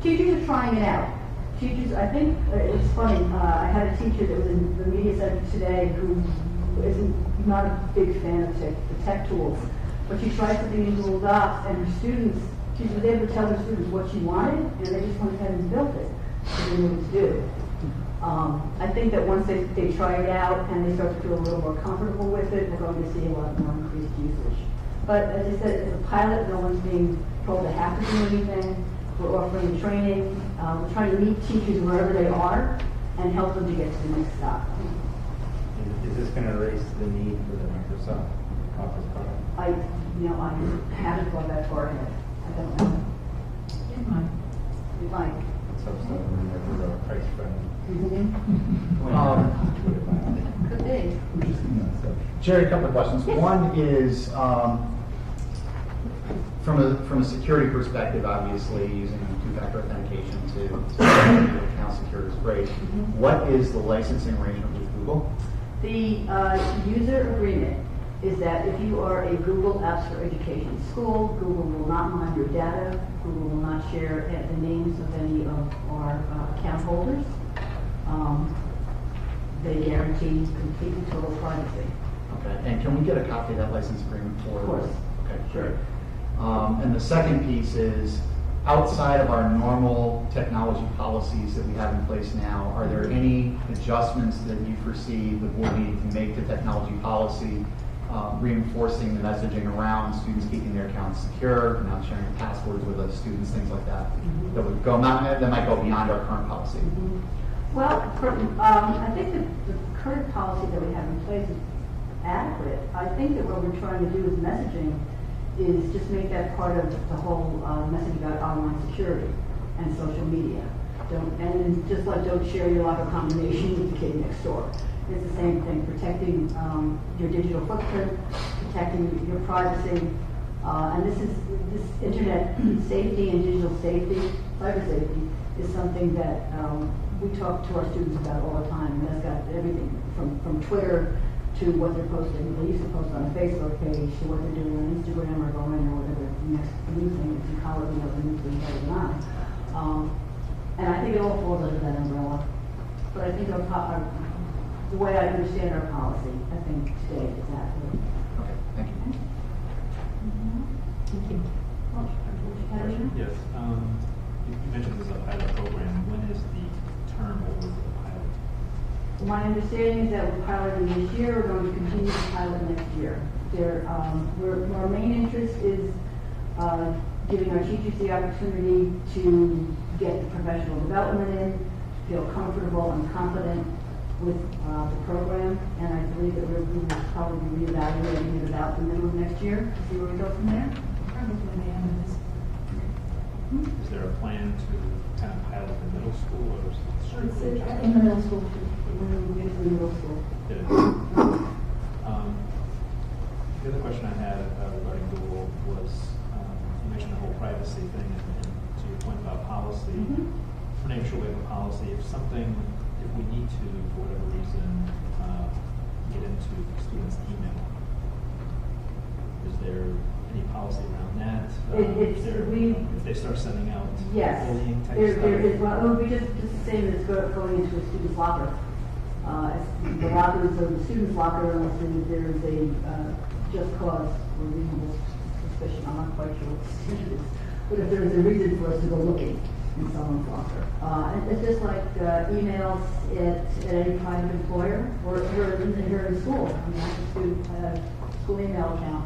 Teachers are trying it out. Teachers, I think it's funny. I had a teacher that was in the media center today who is not a big fan of the tech tools, but she tried something in Google Docs, and her students, she was able to tell her students what she wanted, and they just went ahead and built it. So they knew what to do. I think that once they try it out and they start to feel a little more comfortable with it, we're going to see a lot more increased usage. But as I said, it's a pilot. No one's being told they have to do anything. We're offering training. We're trying to meet teachers wherever they are and help them to get to the next stop. Is this going to raise the need for the Microsoft Office product? I haven't gone that far ahead. I don't know. It might. So remember the price friendly. Could be. Jerry, a couple of questions. Yes. One is, from a security perspective, obviously, using two-factor authentication to account security is great. What is the licensing arrangement with Google? The user agreement is that if you are a Google Apps for Education school, Google will not mine your data. Google will not share the names of any of our account holders. They guarantee complete and total privacy. Okay, and can we get a copy of that license agreement for? Of course. Okay, sure. And the second piece is, outside of our normal technology policies that we have in place now, are there any adjustments that you foresee the board needing to make to technology policy, reinforcing the messaging around students keeping their accounts secure, not sharing passwords with other students, things like that, that would go that might go beyond our current policy? Well, I think that the current policy that we have in place is adequate. I think that what we're trying to do with messaging is just make that part of the whole message about online security and social media. And just like don't share your locker combination with the kid next door. It's the same thing, protecting your digital footprint, protecting your privacy. And this internet safety and digital safety, cyber safety, is something that we talk to our students about all the time, and that's got everything from Twitter to what they're posting. They used to post on a Facebook page to what they're doing on Instagram or going or whatever the next new thing is in college, you know, the new thing going on. And I think it all falls under that umbrella. But I think the way I understand our policy, I think today is accurate. Okay, thank you. Thank you. Yes, you mentioned this is a pilot program. When is the term over for the pilot? My understanding is that we're piloting this year, we're going to continue to pilot next year. Our main interest is giving our teachers the opportunity to get the professional development in, feel comfortable and confident with the program, and I believe that we will probably be reevaluating it about the middle of next year to see where we go from there. Is there a plan to kind of pilot the middle school or strictly? In the middle school, when we get to the middle school. Good. The other question I had regarding Google was, you mentioned the whole privacy thing, and to your point about policy, we're not even sure we have a policy. If we need to, for whatever reason, get into students' email, is there any policy around that? If they start sending out bullying text There is. Well, it would be just the same as going into a student's locker. The lockers or the student's locker, unless there is a just cause or reasonable suspicion. I'm not quite sure what the standard is, but if there is a reason for us to go looking in someone's locker, and it's just like emails at any private employer or here in school. I mean, I have a school email account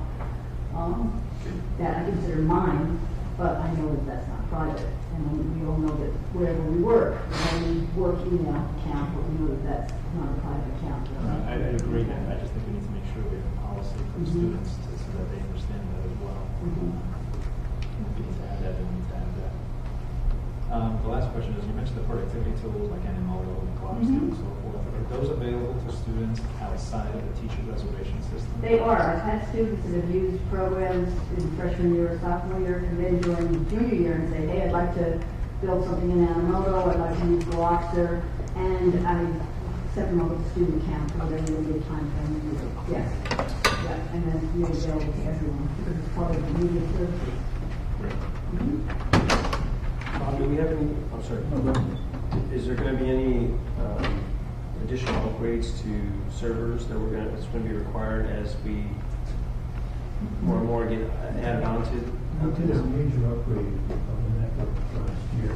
that I consider mine, but I know that that's not private. And we all know that wherever we work, we have a work email account, but we know that that's not a private account. I agree. I just think we need to make sure we have a policy for the students so that they understand that as well. We need to add that, and we need to add that. The last question is, you mentioned the productivity tools like Animoto and Clocks and so forth. Are those available to students outside of the teacher reservation system? They are. I've had students that have used programs in freshman year or sophomore year come in during junior year and say, hey, I'd like to build something in Animoto, I'd like to use Blockster, and I set them up with a student account for whatever they get time for them to use it. Yes. Yeah. And then it's made available to everyone because it's part of the media services. Bob, do we have any, I'm sorry, is there going to be any additional upgrades to servers that's going to be required as we more and more get added on to? We did a major upgrade of the network last year.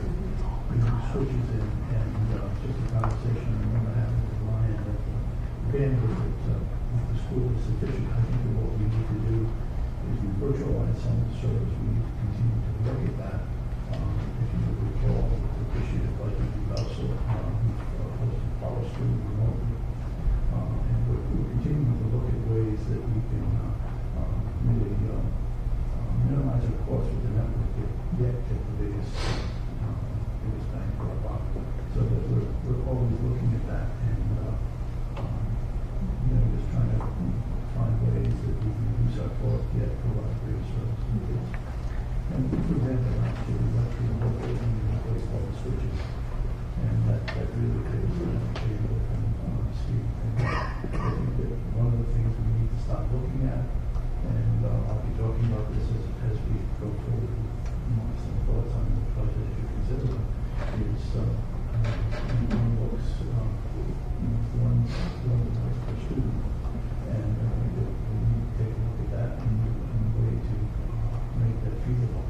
We moved switches in, and just a conversation I remember having with Ryan that the bandwidth at the school is sufficient. I think that what we need to do is we virtualize some of the servers. We need to continue to look at that. If you recall, this year, like we also hosted Power Student remotely. And we're continuing to look at ways that we can really minimize our costs with the network to yet get the biggest bang for our buck. So that we're always looking at that and just trying to find ways that we can reduce our costs yet provide greater service to the kids. And for example, last year we went through the whole building and replaced all the switches, and that really takes cable and speed. And I think that one of the things we need to start looking at, and I'll be talking about this as we go forward with some thoughts on the budget if you consider them, is one looks one device per student, and I think that we need to take a look at that and a way to make that feasible.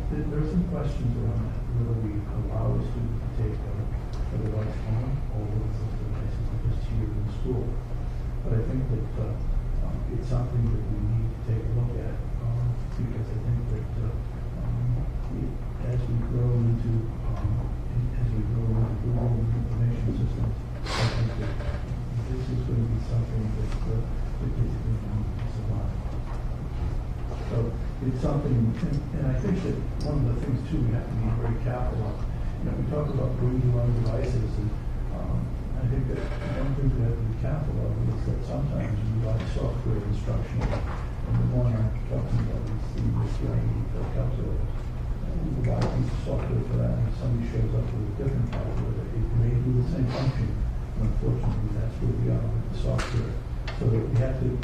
There are some questions around that, whether we allow a student to take a device home or whether those devices are just here in school. But I think that it's something that we need to take a look at because I think that as we grow into global information systems, I think that this is going to be something that the kids are going to need to survive. So it's something, and I think that one of the things too we have to be very careful of. We talk about bringing your own devices, and I think that one thing we have to be careful of is that sometimes we write software instruction, and the one I'm talking about is the calculator. provide a piece of software for that, and if somebody shows up with a different calculator, it may do the same function. Unfortunately, that's where we are with the software. So that we have to be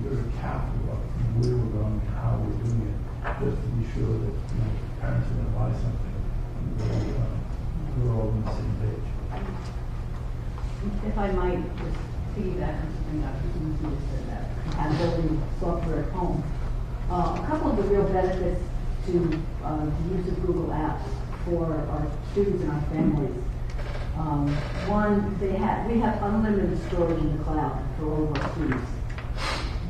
very careful of where we're going and how we're doing it, just to be sure that, parents are going to buy something, we're all on the same page. If I might just piggyback on something Dr. Susan just said, that compatibility software at home. A couple of the real benefits to the use of Google Apps for our students and our families. One, we have unlimited storage in the cloud for all of our students.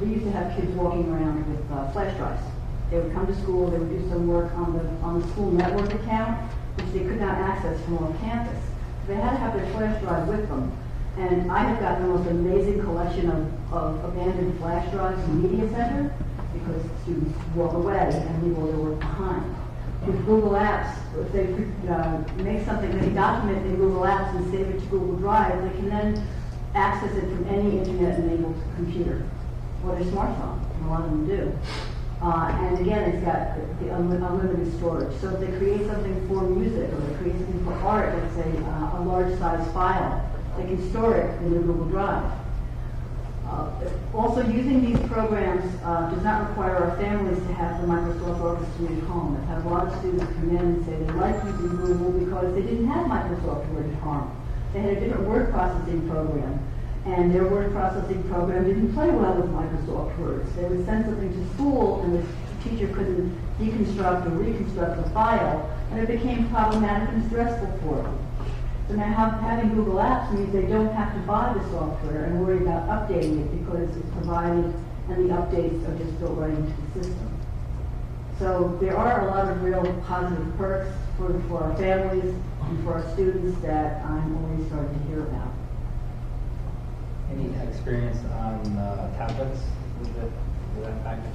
We used to have kids walking around with flash drives. They would come to school, they would do some work on the school network account, which they could not access from off campus. They had to have their flash drive with them. And I have got the most amazing collection of abandoned flash drives in the media center, because students walk away and leave all their work behind. With Google Apps, if they make something, they document in Google Apps and save it to Google Drive, they can then access it from any internet-enabled computer or their smartphone, and a lot of them do. And again, it's got the unlimited storage. So if they create something for music or they create something for art, let's say a large size file, they can store it in their Google Drive. Also, using these programs does not require our families to have the Microsoft Office suite at home. I've had a lot of students come in and say they like using Google because they didn't have Microsoft Word at home. They had a different word processing program, and their word processing program didn't play well with Microsoft Words. They would send something to school, and the teacher couldn't deconstruct or reconstruct the file, and it became problematic and stressful for them. So now having Google Apps means they don't have to buy the software and worry about updating it because it's provided and the updates are just built right into the system. So there are a lot of real positive perks for our families and for our students that I'm already starting to hear about. Any experience on tablets with that package?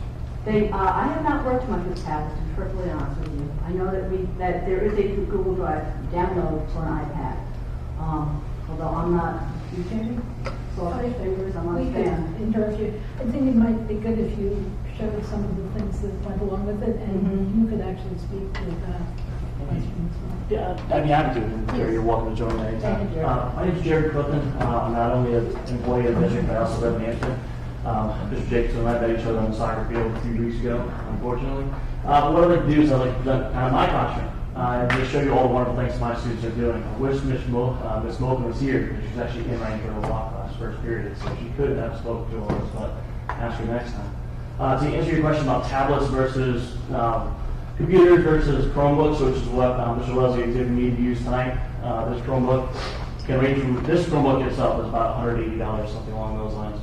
I have not worked much with tablets, to be perfectly honest with you. I know that there is a Google Drive download for an iPad. Although I'm not, you changing? Soft fingers, I'm not a We could fan. interrupt you. I think it might be good if you showed some of the things that went along with it, and you could actually speak to that question as well. Yeah, I'd be happy to. And Jerry, you're welcome to join me anytime. Thank you, Jerry. My name is Jared Clifton. I'm not only an employee of the district, but I also live in Hampton. Mr. Jacobson and I met each other on the soccer field a few weeks ago, unfortunately. What I'd like to do is I'd like to present kind of my classroom and just show you all the wonderful things my students are doing. I wish Miss Moulton was here, because she's actually in my internal law class first period, so she could have spoken to all of us, but ask her next time. To answer your question about tablets versus computers versus Chromebooks, which is what Mr. Leslie has given me to use tonight. This Chromebook can range from, this Chromebook itself is about $180, something along those lines.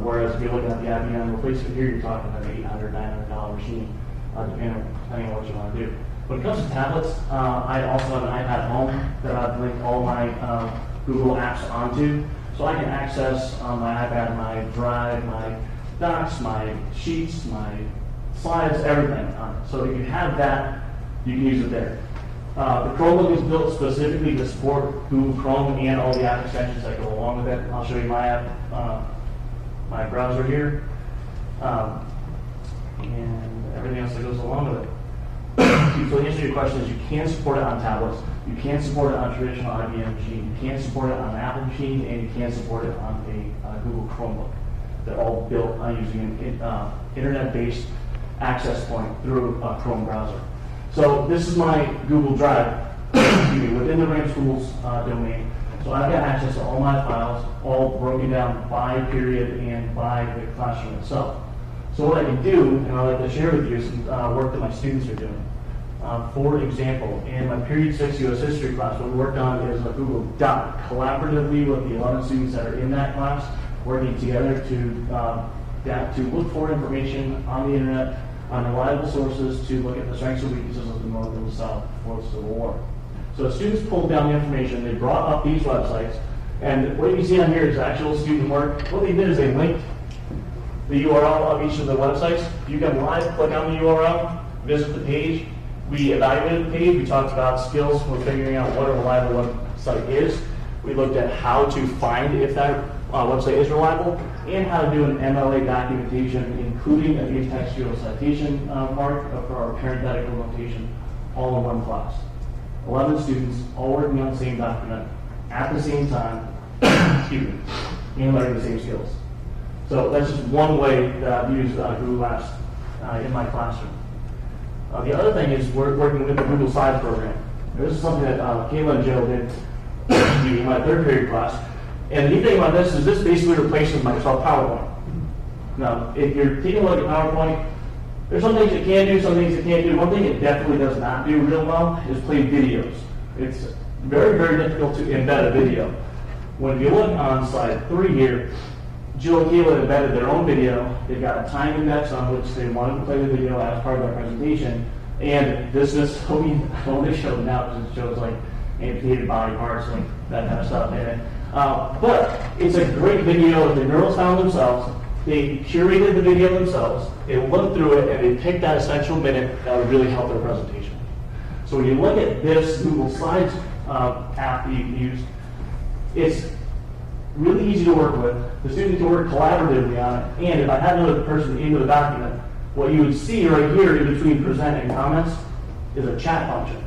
Whereas if you're looking at the IBM replacement here, you're talking about an $800, $900 machine, depending on what you want to do. When it comes to tablets, I also have an iPad at home that I've linked all my Google apps onto. So I can access on my iPad my Drive, my Docs, my Sheets, my Slides, everything on it. So if you have that, you can use it there. The Chromebook is built specifically to support Google Chrome and all the app extensions that go along with it. I'll show you my app, my browser here, and everything else that goes along with it. So the answer to your question is you can support it on tablets, you can support it on a traditional IBM machine, you can support it on an Apple machine, and you can support it on a Google Chromebook. They're all built using an internet-based access point through a Chrome browser. So this is my Google Drive within the RHAM Schools domain. So I've got access to all my files, all broken down by period and by the classroom itself. So what I can do, and I'd like to share with you some work that my students are doing. For example, in my Period 6 U.S. History class, what we worked on is a Google Doc, collaboratively with the 11 students that are in that class, working together to look for information on the internet, on reliable sources, to look at the strengths and weaknesses of the North and the South before the Civil War. So students pulled down the information, they brought up these websites, and what you see on here is actual student work. What they did is they linked the URL of each of the websites. You can live click on the URL, visit the page. We evaluated the page. We talked about skills for figuring out what a reliable website is. We looked at how to find if that website is reliable, and how to do an MLA documentation, including a textual citation part for our parenthetical notation all in one class. 11 students all working on the same document at the same time, excuse me, and learning the same skills. So that's just one way that I've used Google Apps in my classroom. The other thing is we're working with the Google Slides program. This is something that Kayla and Joe did in my third period class. And the neat thing about this is this basically replaces Microsoft PowerPoint. Now, if you're taking a look at PowerPoint, there's some things it can do, some things it can't do. One thing it definitely does not do real well is play videos. It's very, very difficult to embed a video. When you look on slide 3 here, Jill and Kayla embedded their own video. They've got a time index on which they wanted to play the video as part of their presentation. And this is, I only showed it now because it shows like amputated body parts, like that kind of stuff in it. But it's a great video. The girls found themselves. They curated the video themselves. They looked through it and they picked that essential minute that would really help their presentation. So when you look at this Google Slides app that you can use, it's really easy to work with. The students can work collaboratively on it. And if I had another person into the document, what you would see right here in between present and comments is a chat function.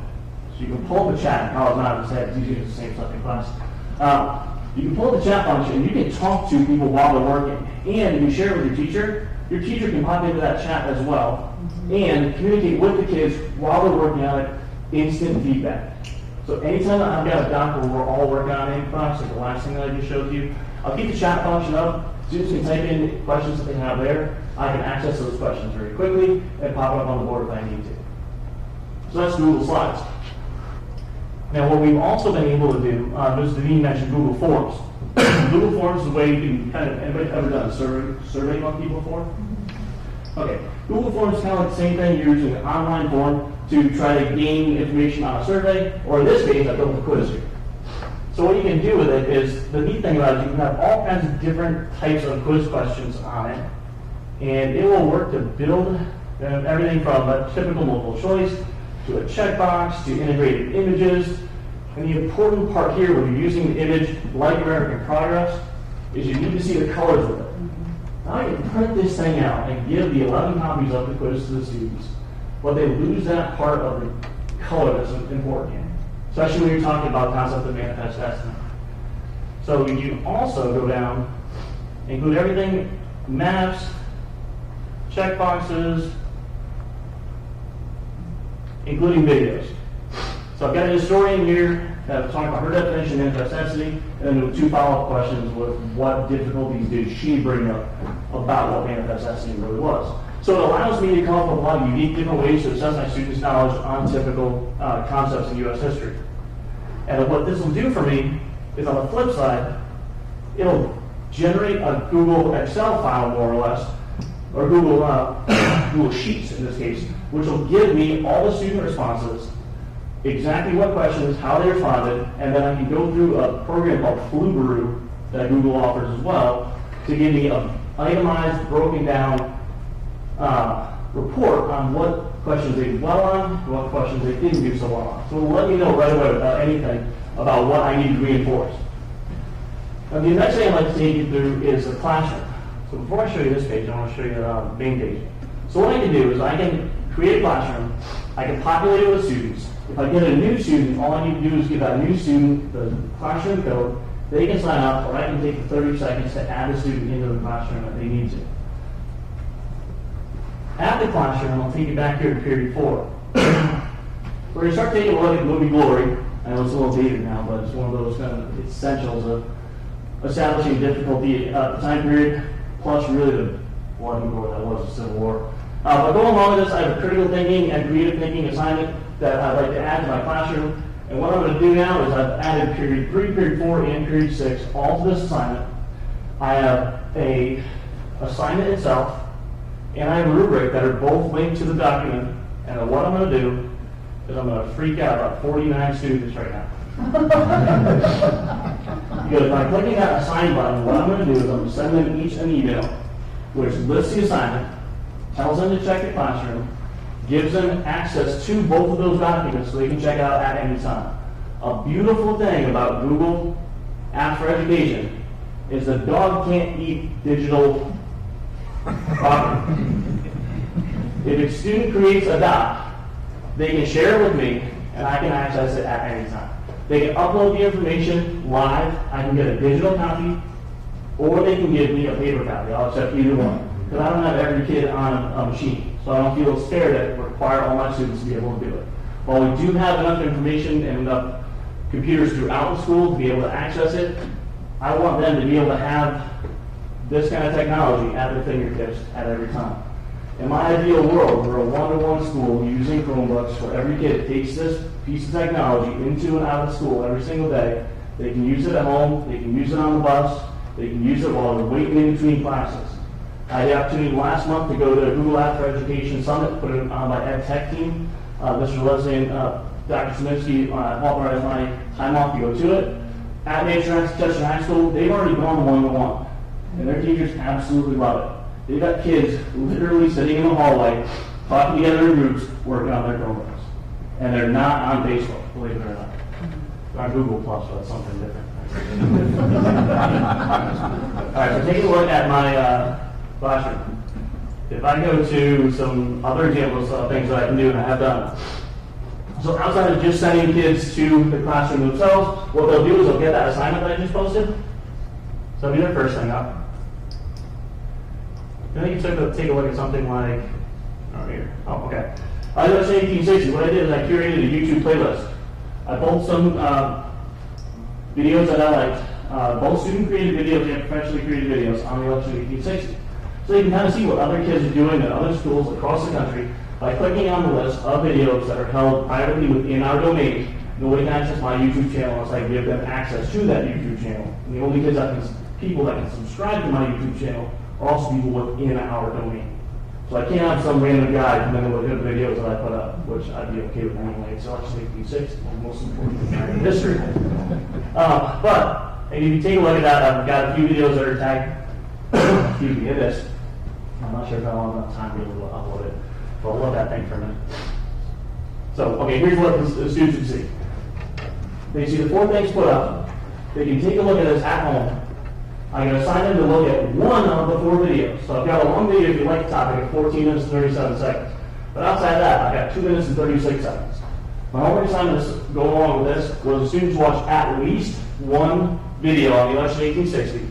So you can pull the chat. Carl's not his head, he's using the same stuff in class. You can pull the chat function and you can talk to people while they're working. And if you share it with your teacher can pop into that chat as well and communicate with the kids while they're working on it, instant feedback. So anytime I've got a doc where we're all working on any class, like the last thing that I just showed you, I'll keep the chat function up. Students can type in questions that they have there. I can access those questions very quickly and pop it up on the board if I need to. So that's Google Slides. Now what we've also been able to do, Ms. Devine mentioned Google Forms. Google Forms is a way you can kind of, anybody ever done a survey monkey before? Okay, Google Forms is kind of like the same thing. You're using an online form to try to gain information on a survey, or in this case, I built a quiz here. So what you can do with it is, the neat thing about it is you can have all kinds of different types of quiz questions on it, and it will work to build everything from a typical multiple choice to a checkbox to integrated images. And the important part here when you're using the image like American Progress is you need to see the colors with it. Now I can print this thing out and give the 11 copies of the quiz to the students, but they lose that part of the color that's important here, especially when you're talking about the concept of manifest estimate. So you can also go down, include everything, maps, checkboxes, including videos. So I've got a historian here that's talking about her definition of manifest and then 2 follow-up questions with what difficulties did she bring up about what manifest estimate really was. So it allows me to come up with a lot of unique different ways to assess my students' knowledge on typical concepts in U.S. history. And what this will do for me is on the flip side, it'll generate a Google Excel file more or less, or Google Sheets in this case, which will give me all the student responses, exactly what questions, how they responded, and then I can go through a program called Flubaroo that Google offers as well to give me an itemized, broken down report on what questions they did well on and what questions they didn't do so well on. So it'll let me know right away without anything about what I need to reinforce. Now the next thing I'd like to take you through is the classroom. So before I show you this page, I want to show you the main page. So what I can do is I can create a classroom, I can populate it with students. If I get a new student, all I need to do is give that new student the classroom code, they can sign up, or I can take the 30 seconds to add a student into the classroom if they need to. At the classroom, I'll take you back here to period 4. We're going to start taking a look at movie Glory. I know it's a little dated now, but it's one of those kind of essentials of establishing difficulty at the time period, plus really the bloody war that was the Civil War. But going along with this, I have a critical thinking and creative thinking assignment that I'd like to add to my classroom. And what I'm going to do now is I've added period 3, period 4, and period 6 all to this assignment. I have a assignment itself, and I have a rubric that are both linked to the document. And what I'm going to do is I'm going to freak out about 49 students right now. Because by clicking that assign button, what I'm going to do is I'm going to send them each an email which lists the assignment, tells them to check the classroom, gives them access to both of those documents so they can check it out at any time. A beautiful thing about Google Apps for Education is the dog can't eat digital property. If a student creates a doc They can share it with me, and I can access it at any time. They can upload the information live, I can get a digital copy, or they can give me a paper copy. I'll accept either one. Because I don't have every kid on a machine, so I don't feel it's fair to require all my students to be able to do it. While we do have enough information and enough computers throughout the school to be able to access it, I want them to be able to have this kind of technology at their fingertips at every time. In my ideal world, we're a one-to-one school using Chromebooks where every kid takes this piece of technology into and out of school every single day. They can use it at home, they can use it on the bus, they can use it while they're waiting in between classes. I had the opportunity last month to go to the Google Lab for Education Summit, put it on my Ed Tech team. Mr. Leslie and Dr. Sminsky authorized my time off to go to it. At Nature Chester High School, they've already gone one-to-one, and their teachers absolutely love it. They've got kids literally sitting in the hallway, talking together in groups, working on their Chromebooks. And they're not on Facebook, believe it or not. They're on Google Plus, so that's something different. All right, so take a look at my classroom. If I go to some other examples of things that I can do and I have done. So outside of just sending kids to the classroom themselves, what they'll do is they'll get that assignment that I just posted. So that'll be their first thing up. And then you take a look at something like, oh here, oh okay. I was in 1860, what I did is I curated a YouTube playlist. I pulled some videos that I liked, both student-created videos and professionally created videos on the election of 1860. So you can kind of see what other kids are doing at other schools across the country by clicking on the list of videos that are held privately within our domain. Nobody can access my YouTube channel unless I give them access to that YouTube channel. And the only people that can subscribe to my YouTube channel are also people within our domain. So I can't have some random guy come in and look at the videos that I put up, which I'd be okay with anyway. It's election 1860, the most important thing in history. But if you take a look at that, I've got a few videos that are tagged, excuse me, in this. I'm not sure if I want enough time to be able to upload it, but I'll love that thing for a minute. So, okay, here's what the students can see. They see the 4 things put up. They can take a look at this at home. I'm going to assign them to look at one of the 4 videos. So I've got a long video if you like the topic of 14 minutes and 37 seconds. But outside of that, I've got 2 minutes and 36 seconds. My homework assignment to go along with this was the students watch at least one video on the election of 1860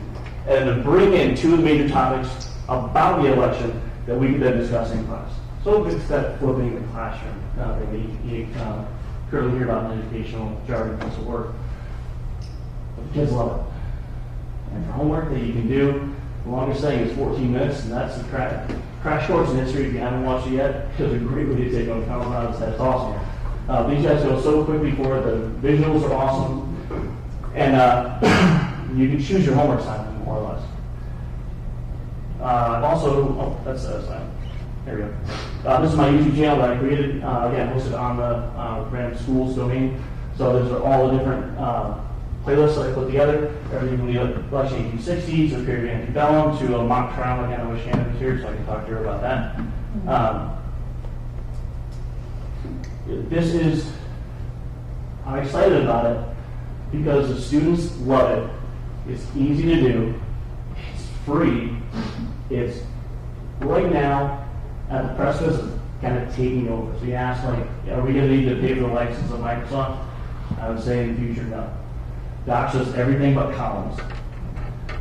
and then bring in 2 of the major topics about the election that we could then discuss in class. So it's that flipping the classroom that you currently hear about in educational jargon piece of work. But the kids love it. And for homework that you can do, the longest thing is 14 minutes, and that's the Crash Course in History. If you haven't watched it yet, it's a great video take on Colorado. That's awesome. These guys go so quickly for it. The visuals are awesome. And you can choose your homework assignment, more or less. I've also, that's the assignment. There we go. This is my YouTube channel that I created, again, hosted on the RHAM Schools domain. So those are all the different playlists that I put together. Everything from the election 1860s or period antebellum to a mock trial. Again, I wish Hannah was here so I can talk to her about that. This is, I'm excited about it because the students love it. It's easy to do. It's free. It's right now at the precipice of kind of taking over. So you ask, like, are we going to need to pay for the license of Microsoft? I would say in the future, no. Docs does everything but columns.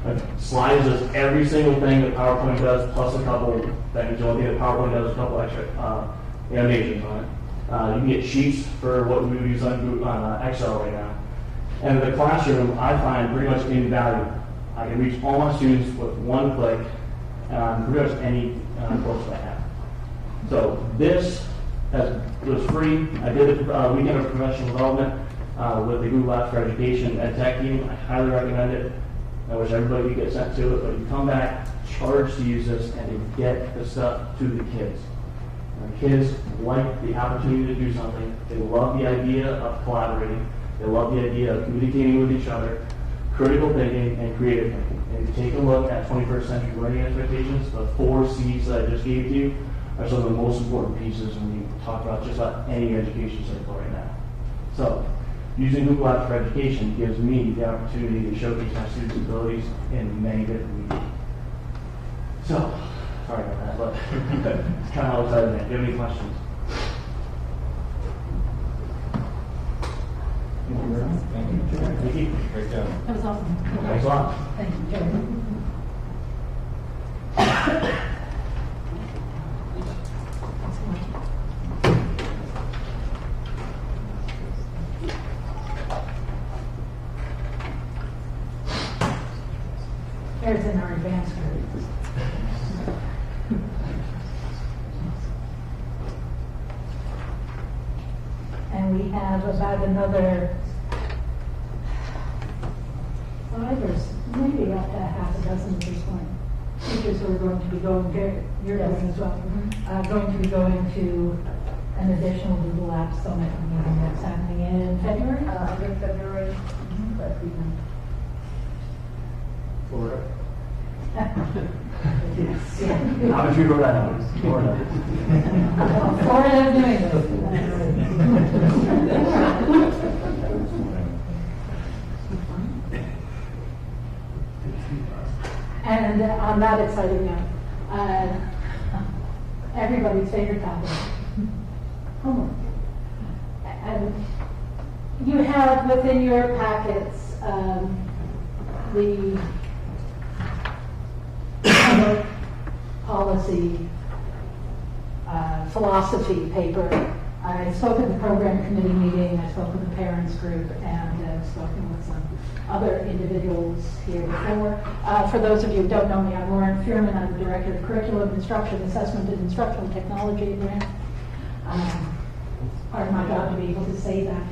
Like, Slides does every single thing that PowerPoint does, plus a couple things. The only thing that PowerPoint does is a couple extra animations on it. You can get sheets for what we would use on Excel right now. And in the classroom, I find pretty much invaluable. I can reach all my students with one click on pretty much any course that I have. So this was free. I did a weekend of professional development with the Google Lab for Education Ed Tech team. I highly recommend it. I wish everybody could get sent to it, but you come back charged to use this and to get the stuff to the kids. The kids like the opportunity to do something. They love the idea of collaborating. They love the idea of communicating with each other, critical thinking, and creative thinking. And if you take a look at 21st century learning expectations, the 4 C's that I just gave to you are some of the most important pieces when you talk about just about any education cycle right now. So, using Google Apps for Education gives me the opportunity to showcase my students' abilities in many different mediums. So, sorry about that, but it's kind of all excited. Do you have any questions? Thank you. Vicki? Great job. That was awesome. Thanks a lot. Thank you, Jerry. There's in our advanced group. And we have about another 5 or maybe up to half a dozen at this point. Teachers who are going to be going, you're going as well, going to be going to an additional Google Apps Summit meeting that's happening in February? In February. Florida. Yes, yeah. How did you go down? Florida. Florida, New England. And on that exciting note, everybody's favorite topic, homework. And you have within your packets the homework policy philosophy paper. I spoke at the program committee meeting, I spoke with the parents group, and I've spoken with some other individuals here before. For those of you who don't know me, I'm Lauren Fearman. I'm the Director of Curriculum, Instruction, Assessment, and Instructional Technology at RHAM. Part of my job to be able to say that.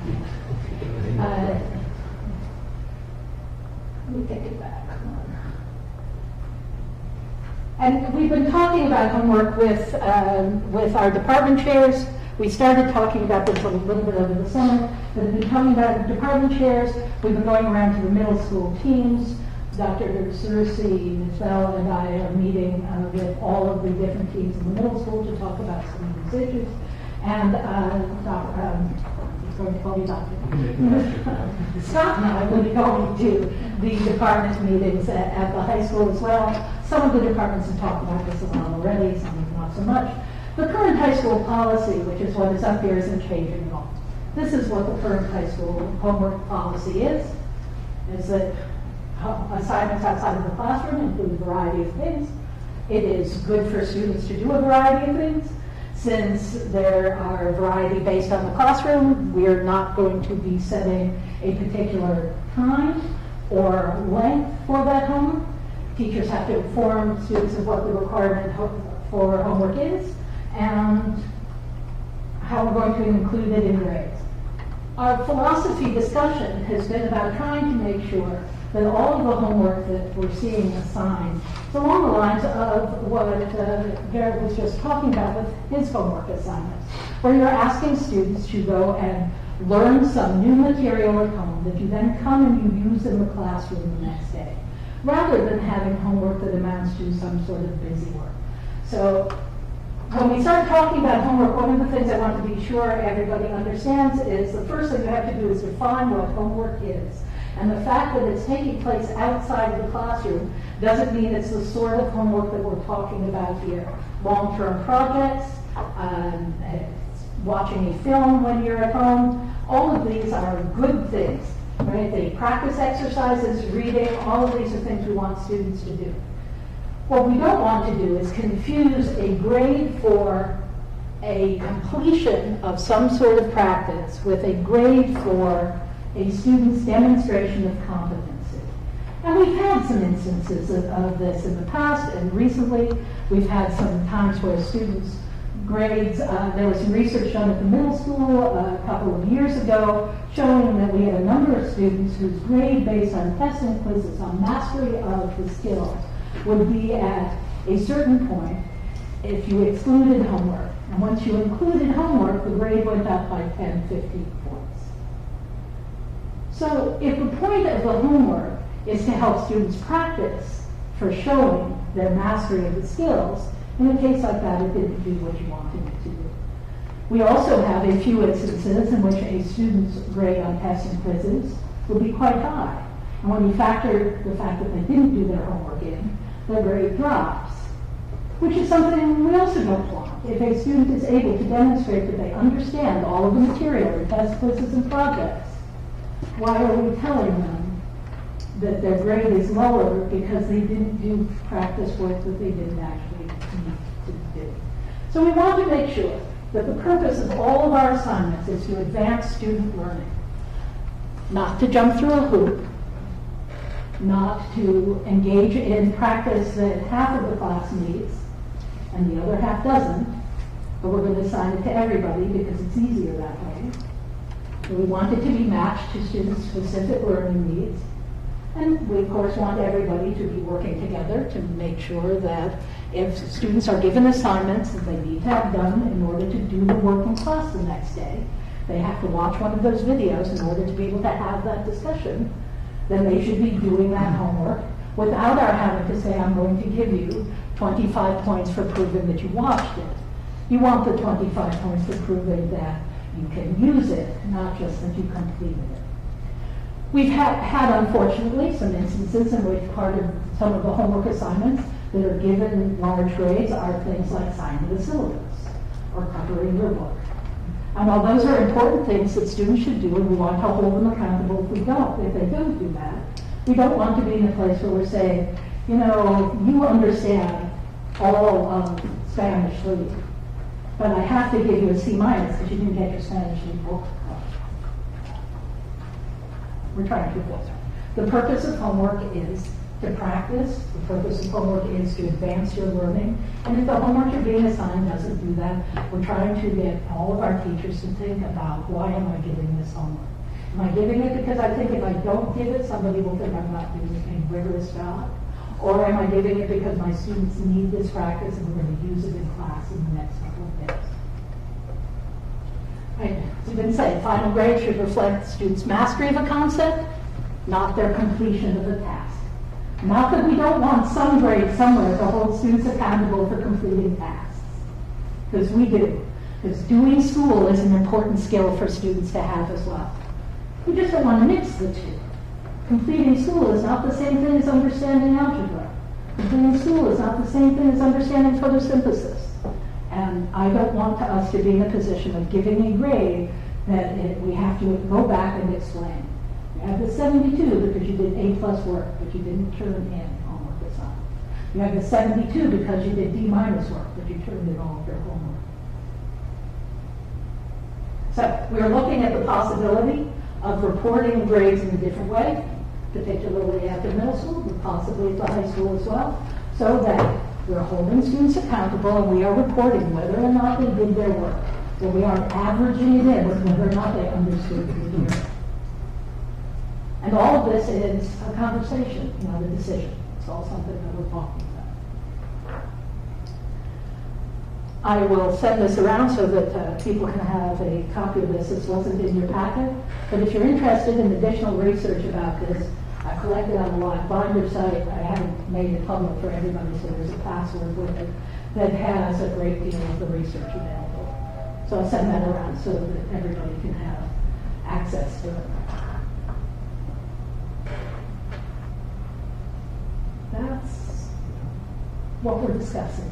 Let me take it back. Come on. And we've been talking about homework with our department chairs. We started talking about this a little bit over the summer, but we've been talking about department chairs. We've been going around to the middle school teams. Dr. Cersei, Ms. Bell, and I are meeting with all of the different teams in the middle school to talk about some of these issues. And I'm going to call you Doctor. Scott and I will be going to the department meetings at the high school as well. Some of the departments have talked about this a lot already, some of them not so much. The current high school policy, which is what is up here, isn't changing at all. This is what the current high school homework policy is that assignments outside of the classroom include a variety of things. It is good for students to do a variety of things. Since there are a variety based on the classroom, we are not going to be setting a particular time or length for that homework. Teachers have to inform students of what the requirement for homework is and how we're going to include it in grades. Our philosophy discussion has been about trying to make sure that all of the homework that we're seeing assigned is along the lines of what Garrett was just talking about with his homework assignments, where you're asking students to go and learn some new material at home that you then come and you use in the classroom the next day, rather than having homework that amounts to some sort of busy work. So when we start talking about homework, one of the things I want to be sure everybody understands is the first thing you have to do is define what homework is. And the fact that it's taking place outside of the classroom doesn't mean it's the sort of homework that we're talking about here. Long-term projects, watching a film when you're at home, all of these are good things, right? They practice exercises, reading, all of these are things we want students to do. What we don't want to do is confuse a grade for a completion of some sort of practice with a grade for a student's demonstration of competency. And we've had some instances of this in the past, and recently we've had some times where students' grades, there was some research done at the middle school a couple of years ago showing that we had a number of students whose grade based on tests and quizzes on mastery of the skills would be at a certain point if you excluded homework. And once you included homework, the grade went up by 10, 15 points. So if the point of the homework is to help students practice for showing their mastery of the skills, in a case like that, it didn't do what you wanted it to do. We also have a few instances in which a student's grade on tests and quizzes would be quite high. And when you factor the fact that they didn't do their homework in, their grade drops, which is something we also don't want. If a student is able to demonstrate that they understand all of the material, the tests, quizzes, and projects, why are we telling them that their grade is lower because they didn't do practice work that they didn't actually need to do? So we want to make sure that the purpose of all of our assignments is to advance student learning, not to jump through a hoop, not to engage in practice that half of the class needs and the other half doesn't, but we're going to assign it to everybody because it's easier that way. So we want it to be matched to students' specific learning needs. And we, of course, want everybody to be working together to make sure that if students are given assignments that they need to have done in order to do the work in class the next day, they have to watch one of those videos in order to be able to have that discussion, then they should be doing that homework without our having to say, I'm going to give you 25 points for proving that you watched it. You want the 25 points for proving that you can use it, not just that you completed it. We've had, unfortunately, some instances in which part of some of the homework assignments that are given large grades are things like signing the syllabus or covering your book. And while those are important things that students should do, and we want to hold them accountable if they don't do that, we don't want to be in a place where we're saying, you know, you understand all of Spanish Lit, but I have to give you a C- because you didn't get your Spanish Lit book. We're trying to avoid that. The purpose of homework is to practice. The purpose of homework is to advance your learning. And if the homework you're being assigned doesn't do that, we're trying to get all of our teachers to think about, why am I giving this homework? Am I giving it because I think if I don't give it, somebody will think I'm not doing a rigorous job? Or am I giving it because my students need this practice and we're going to use it in class in the next couple of days? As you've been saying, final grade should reflect students' mastery of a concept, not their completion of a task. Not that we don't want some grade somewhere to hold students accountable for completing tasks, because we do. Because doing school is an important skill for students to have as well. We just don't want to mix the two. Completing school is not the same thing as understanding algebra. Completing school is not the same thing as understanding photosynthesis. And I don't want us to be in a position of giving a grade that we have to go back and explain. You have the 72 because you did A+ work, but you didn't turn in homework assignment. You have the 72 because you did D- work, but you turned in all of your homework. So we're looking at the possibility of reporting grades in a different way, particularly after middle school, but possibly at the high school as well, so that we're holding students accountable and we are reporting whether or not they did their work. So we aren't averaging it in with whether or not they understood the year. And all of this is a conversation, not a decision. It's all something that we're talking about. I will send this around so that people can have a copy of this. This wasn't in your packet, but if you're interested in additional research about this, I collected on the Live Binder site. I haven't made it public for everybody, so there's a password with it that has a great deal of the research available. So I'll send that around so that everybody can have access to it. That's what we're discussing.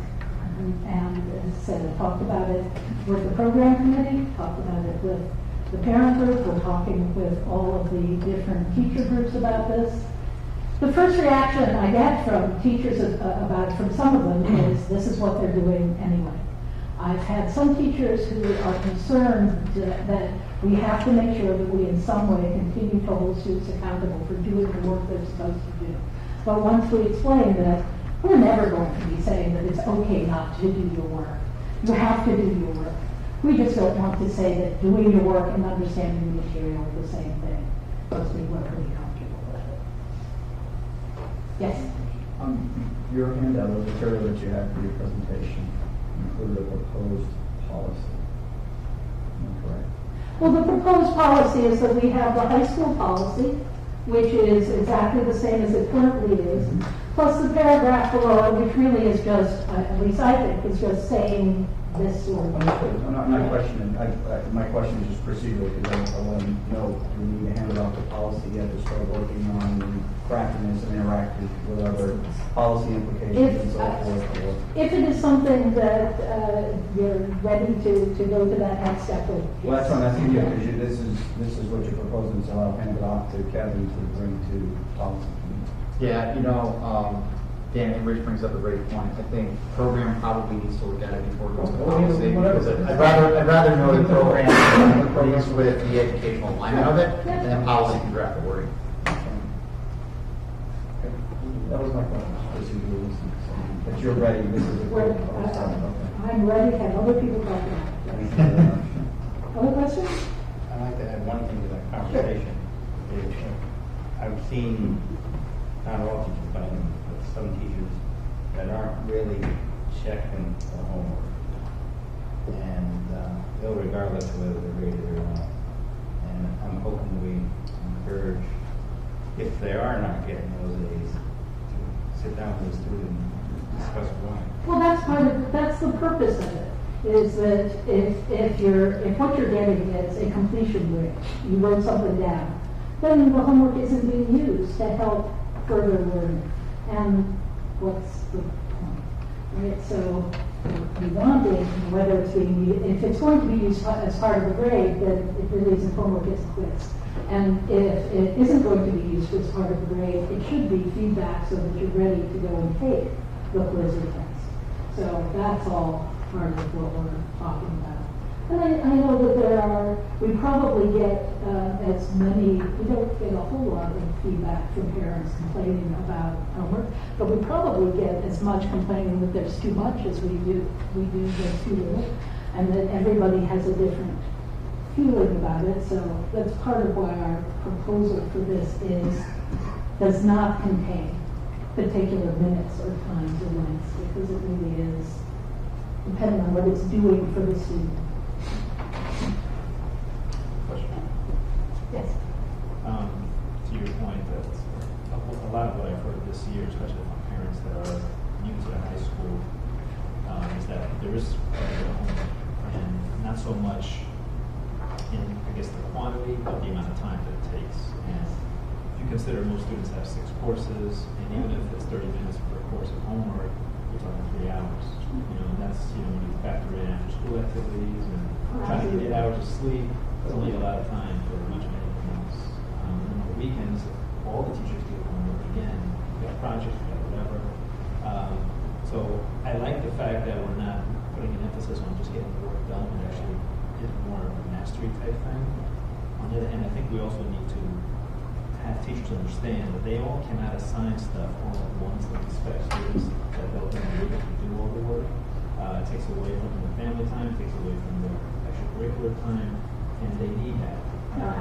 And as I said, I talked about it with the program committee, talked about it with the parent group. We're talking with all of the different teacher groups about this. The first reaction I get from teachers about it, from some of them, is this is what they're doing anyway. I've had some teachers who are concerned that we have to make sure that we in some way continue to hold students accountable for doing the work they're supposed to do. But once we explain that, we're never going to be saying that it's okay not to do your work. You have to do your work. We just don't want to say that doing your work and understanding the material are the same thing. Most people are pretty comfortable with it. Yes? Your handout, or the material that you had for your presentation, included a proposed policy. Am I correct? Well, the proposed policy is that we have the high school policy, which is exactly the same as it currently is, plus the paragraph below it, which really is just, at least I think, is just saying this sort of. Understood. I'm not questioning. My question is just procedural, because I want to know, do we need to hand it off to policy yet to start working on crafting this and interacting with other policy implications and so forth? Or? If it is something that you're ready to go to that next step with. Well, that's what I'm asking you, because this is what you're proposing, so I'll hand it off to Kevin to bring to policy. Yeah, Dan, and Rich brings up a great point. I think program probably needs to look at it before it goes to policy. Because I'd rather know the program agrees with the educational alignment of it, and then policy can draft the wording. That was my question. But you're ready. This is a Well, I'm ready to have other people talk about it. Other questions? I'd like to add one thing to that conversation. I've seen, not all teachers, but some teachers that aren't really checking the homework. And regardless of whether they're graded or not. And I'm hoping we encourage, if they are not getting those A's, to sit down with the student and discuss why. Well, that's the purpose of it, is that if what you're getting is a completion grade, you wrote something down, then the homework isn't being used to help further learning. And what's the point, right? So we want it, whether it's being used, if it's going to be used as part of the grade, then it really isn't homework, it's a quiz. And if it isn't going to be used as part of the grade, it should be feedback so that you're ready to go and take the quiz or test. So that's all part of what we're talking about. And I know that we probably get we don't get a whole lot of feedback from parents complaining about homework, but we probably get as much complaining that there's too much as we do there's too little, and that everybody has a different feeling about it. So that's part of why our proposal for this does not contain particular minutes or times or lengths, because it really is depending on what it's doing for the student. Yes. To your point, that a lot of what I've heard this year, especially from parents that are new to high school, is that there is quite a bit of homework, and not so much in, I guess, the quantity, but the amount of time that it takes. And if you consider most students have 6 courses, and even if it's 30 minutes per course of homework, you're talking 3 hours. And that's, when you factor in after school activities and trying to get 8 hours of sleep, doesn't leave a lot of time for much of anything else. And on the weekends, all the teachers do homework again. We got projects, we got whatever. So I like the fact that we're not putting an emphasis on just getting the work done, and actually getting more of a mastery type thing. On the other hand, I think we also need to have teachers understand that they all cannot assign stuff all at once and expect students that they'll be able to do all the work. It takes away from their family time, it takes away from their extracurricular time, and they need that.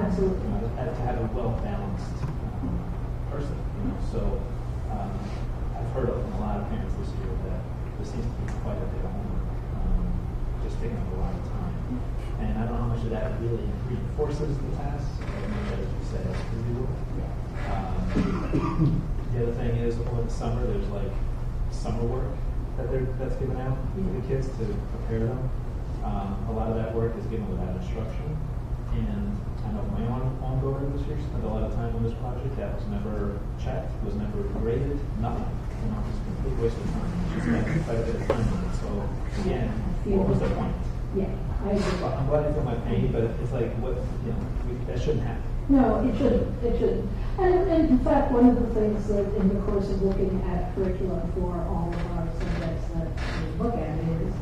Absolutely. To have a well-balanced person. So I've heard from a lot of parents this year that there seems to be quite a bit of homework, just taking up a lot of time. And I don't know how much of that really reinforces the task, as you said, as we do. The other thing is, over the summer, there's like summer work that's given out to the kids to prepare them. A lot of that work is given without instruction. And I know my own onboarder this year spent a lot of time on this project. That was never checked, was never graded, nothing. It was a complete waste of time. She spent quite a bit of time on it. So again, what was the point? Yeah, I agree. I'm glad you feel my pain, but it's like, that shouldn't happen. No, it shouldn't. It shouldn't. And in fact, one of the things that in the course of looking at curriculum for all of our subjects that we look at is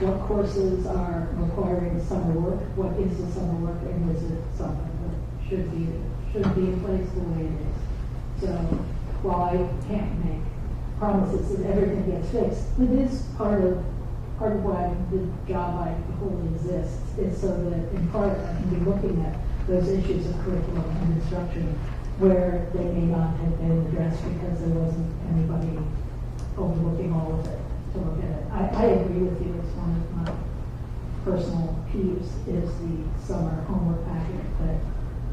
what courses are requiring summer work, what is the summer work, and is it something that should be in place the way it is. So while I can't make promises that everything gets fixed, it is part of why the job I hold exists, is so that in part I can be looking at those issues of curriculum and instruction where they may not have been addressed because there wasn't anybody overlooking all of it to look at it. I agree with you. It's one of my personal peeves is the summer homework packet that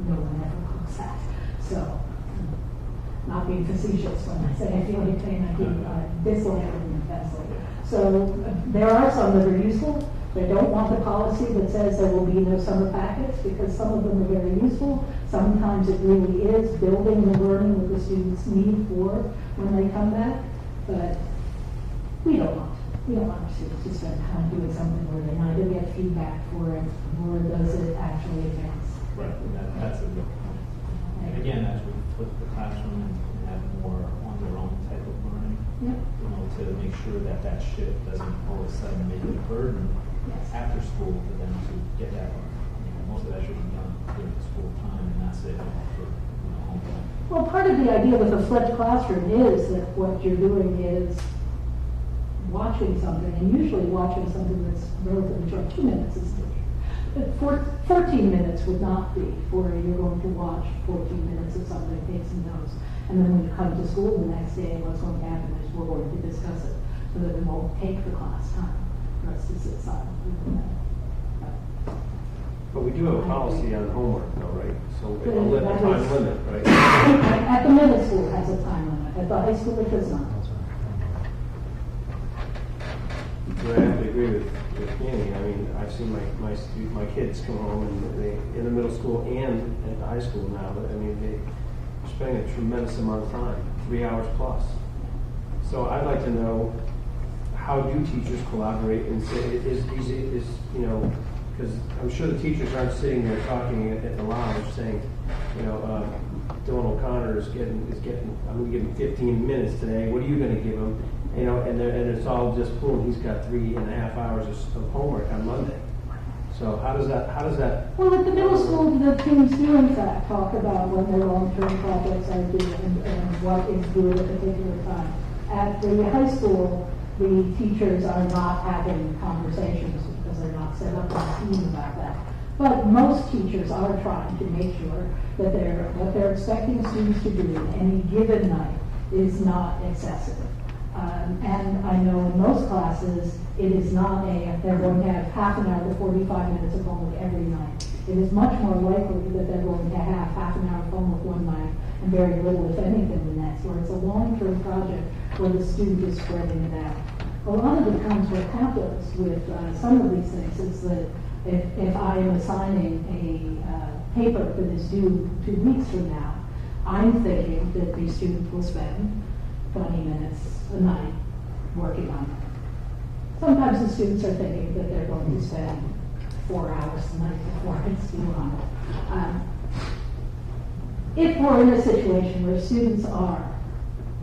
no one ever looks at. So, not being facetious when I say I feel any pain, I do dislike it intensely. So there are some that are useful, I don't want the policy that says there will be no summer packets, because some of them are very useful. Sometimes it really is building the learning that the students need for when they come back. But we don't want our students to spend time doing something where they neither get feedback for it, nor does it actually advance. Right, and that's a good point. And again, as we flip the classroom and have more on their own type of learning, Yep. to make sure that that shift doesn't all of a sudden make it a burden after school for them to get that learning. Most of that should be done during school time, and that's it for homework. Well, part of the idea with a flipped classroom is that what you're doing is watching something, and usually watching something that's relatively short. 2 minutes is good. 14 minutes would not be where you're going to watch 14 minutes of something, take some notes, and then when you come to school the next day, what's going to happen is we're going to discuss it, so that it won't take the class time for us to sit silently. But we do have a policy on homework though, right? So But a that time is- limit, right? At the middle school has a time limit, at the high school it does not. But I have to agree with Annie. I mean, I've seen my kids come home and they, in the middle school and at the high school now, I mean, they're spending a tremendous amount of time, 3 hours plus. So I'd like to know, how do teachers collaborate and say, is because I'm sure the teachers aren't sitting there talking at the lounge saying, Dylan O'Connor is getting, I'm going to give him 15 minutes today. What are you going to give him? And it's all just boom. He's got 3.5 hours of homework on Monday. So how does that? Well, at the middle school, the teams do in fact talk about when their long-term projects are due and what is due at a particular time. At the high school, the teachers are not having conversations because they're not set up on a team about that. But most teachers are trying to make sure that what they're expecting students to do any given night is not excessive. And I know in most classes, it is not they're going to have half an hour to 45 minutes of homework every night. It is much more likely that they're going to have half an hour of homework one night and very little, if anything, the next, where it's a long-term project where the student is spreading it out. A lot of the times what happens with some of these things is that if I am assigning a paper that is due 2 weeks from now, I'm thinking that the student will spend 20 minutes a night working on it. Sometimes the students are thinking that they're going to spend 4 hours a night before it's due on it. If we're in a situation where students are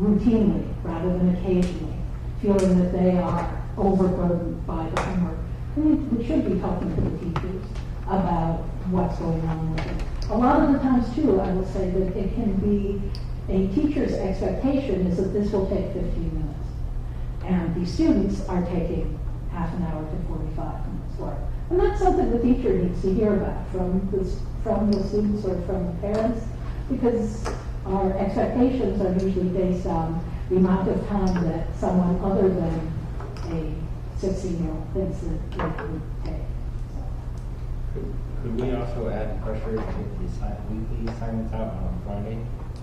routinely, rather than occasionally, feeling that they are overburdened by the homework, we should be talking to the teachers about what's going on with it. A lot of the times, too, I will say that it can be a teacher's expectation is that this will take 15 minutes. And the students are taking half an hour to 45 minutes work. And that's something the teacher needs to hear about from the students or from the parents, because our expectations are usually based on the amount of time that someone other than a 16-year-old thinks that it would take. Could we also add pressure to get the weekly assignments out on Friday?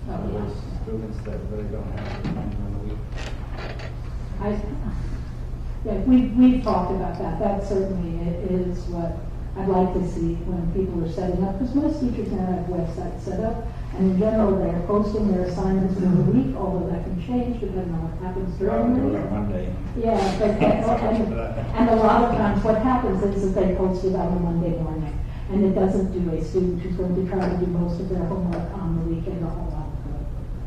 For those students that really don't have the time during the week? We've talked about that. That certainly is what I'd like to see when people are setting up, because most teachers now have websites set up, and in general they're posting their assignments for the week, although that can change depending on what happens during the week. Monday. Yeah, and a lot of times what happens is that they post it on a Monday morning, and it doesn't do a student who's going to try to do most of their homework on the weekend a whole lot good.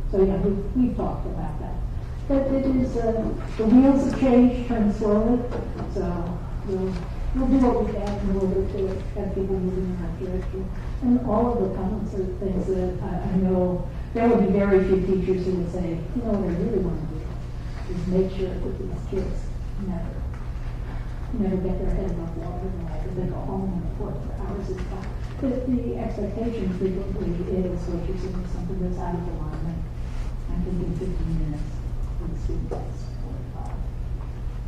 So yeah, we've talked about that. But it is, the wheels of change turn slowly, so we'll do what we can in order to have people moving in that direction. And all of the comments are things that I know there would be very few teachers who would say, what I really want to do is make sure that these kids never get their head above water and they go home and work for hours at a time. But the expectation frequently is what you're seeing, something that's out of alignment. I'm thinking 15 minutes for the student that's 45.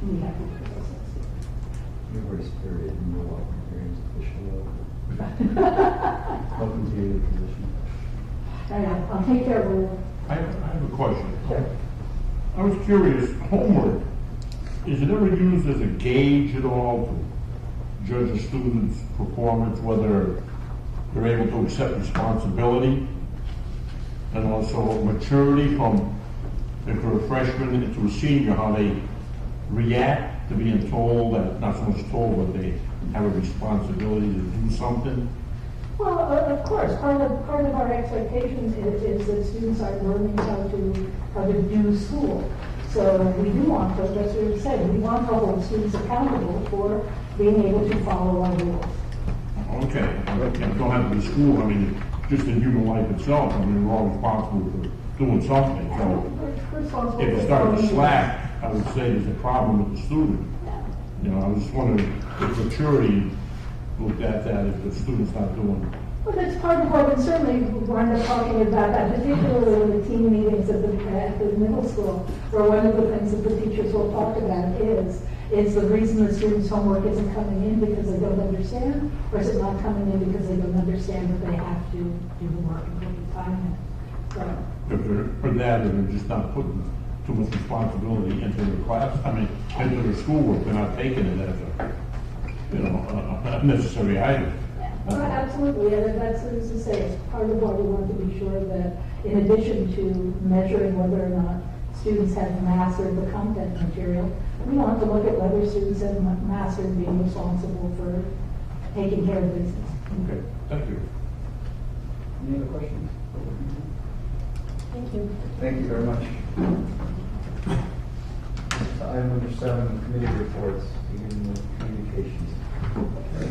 We have to look at those things. Your grace period and your welcome period is officially over. Welcome to your new position. All right, I'll take care of it. I have a question. Sure. I was curious, homework, is it ever used as a gauge at all judge a student's performance, whether they're able to accept responsibility, and also maturity from, if they're a freshman into a senior, how they react to being told, that not so much told, but they have a responsibility to do something. Well, of course, part of our expectations is that students are learning how to do school. So we do want to, that's what we said, we want to hold students accountable for being able to follow our rules. Okay, it don't have to be school, I mean, just in human life itself, I mean, we're all responsible for doing something, so if you start to slack, I would say there's a problem with the student. You know, I was just wondering if maturity looked at that, if the student's not doing. Well, that's part of what we certainly wind up talking about that, particularly in the team meetings at the middle school, where one of the things that the teachers will talk about is the reason the students' homework isn't coming in because they don't understand, or is it not coming in because they don't understand that they have to do the work and put the time in. So. If they're for that, and they're just not putting too much responsibility into their class, I mean, into their schoolwork, they're not taking it as a, you know, a necessary item. Well, absolutely, and that's as I say, it's part of what we want to be sure that in addition to measuring whether or not students have mastered the content material, we want to look at whether students have mastered being responsible for taking care of business. Okay, thank you. Any other questions? Thank you. Thank you very much. Item number 7, committee reports, beginning with communications.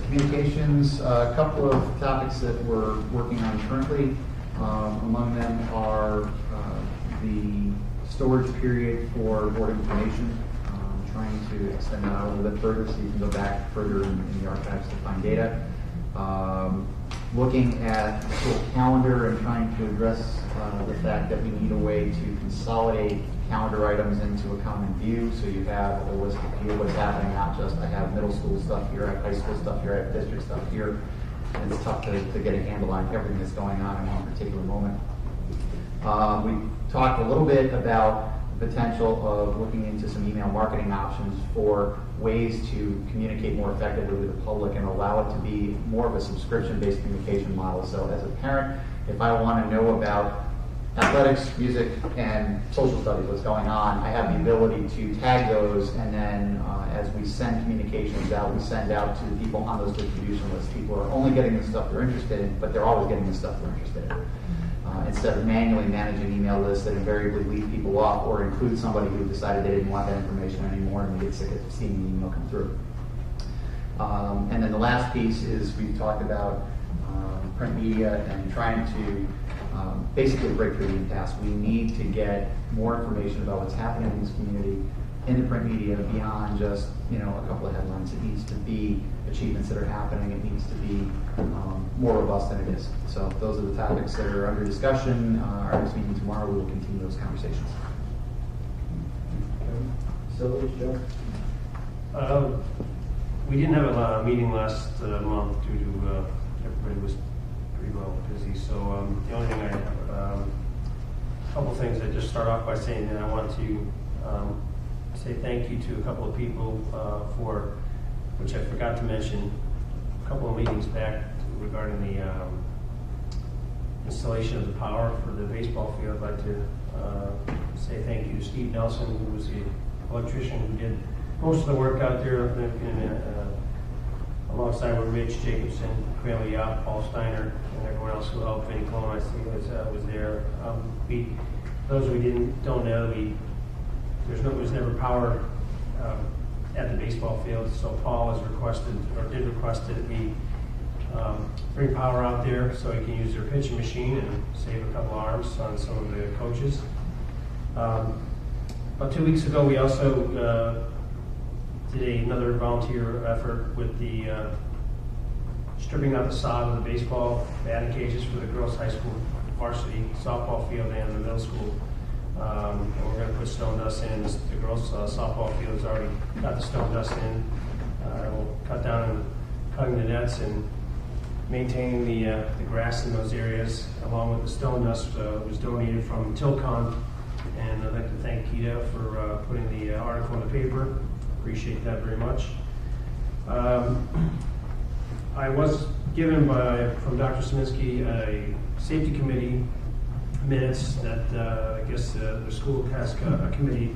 Communications, a couple of topics that we're working on currently. Among them are the storage period for board information, trying to extend that out a little bit further so you can go back further in the archives to find data. Looking at the school calendar and trying to address the fact that we need a way to consolidate calendar items into a common view, so you have a holistic view of what's happening, not just I have middle school stuff here, I have high school stuff here, I have district stuff here, and it's tough to get a handle on everything that's going on in one particular moment. We talked a little bit about the potential of looking into some email marketing options for ways to communicate more effectively with the public and allow it to be more of a subscription-based communication model. So as a parent, if I want to know about athletics, music, and social studies, what's going on, I have the ability to tag those, and then as we send communications out, we send out to the people on those distribution lists. People are only getting the stuff they're interested in, but they're always getting the stuff they're interested in. Instead of manually managing email lists that invariably leave people off or include somebody who decided they didn't want that information anymore and they get sick of seeing the email come through. And then the last piece is we talked about print media and trying to basically break through the impasse. We need to get more information about what's happening in this community in the print media beyond just, you know, a couple of headlines. It needs to be achievements that are happening. It needs to be more robust than it is. So those are the topics that are under discussion. Our next meeting tomorrow, we will continue those conversations. Facilities, Joe? We didn't have a meeting last month due to everybody was pretty well busy. So the only thing I have, a couple things. I just start off by saying that I want to say thank you to a couple of people for, which I forgot to mention, a couple of meetings back regarding the installation of the power for the baseball field. I'd like to say thank you to Steve Nelson, who was the electrician who did most of the work out there alongside with Rich Jacobson, Crayley Yop, Paul Steiner, and everyone else who helped. Vinny Clone, I think, was there. Those who don't know, there was never power at the baseball field, so Paul has requested, or did request that we bring power out there so he can use their pitching machine and save a couple arms on some of the coaches. About 2 weeks ago, we also did another volunteer effort with the stripping out the sod of the baseball batting cages for the girls' high school varsity softball field and the middle school. And we're going to put stone dust in. The girls' softball field has already got the stone dust in. We'll cut down on cutting the nets and maintaining the grass in those areas, along with the stone dust was donated from Tilcon. And I'd like to thank Kita for putting the article in the paper. Appreciate that very much. I was given from Dr. Saminsky a safety committee minutes that I guess the school has a committee,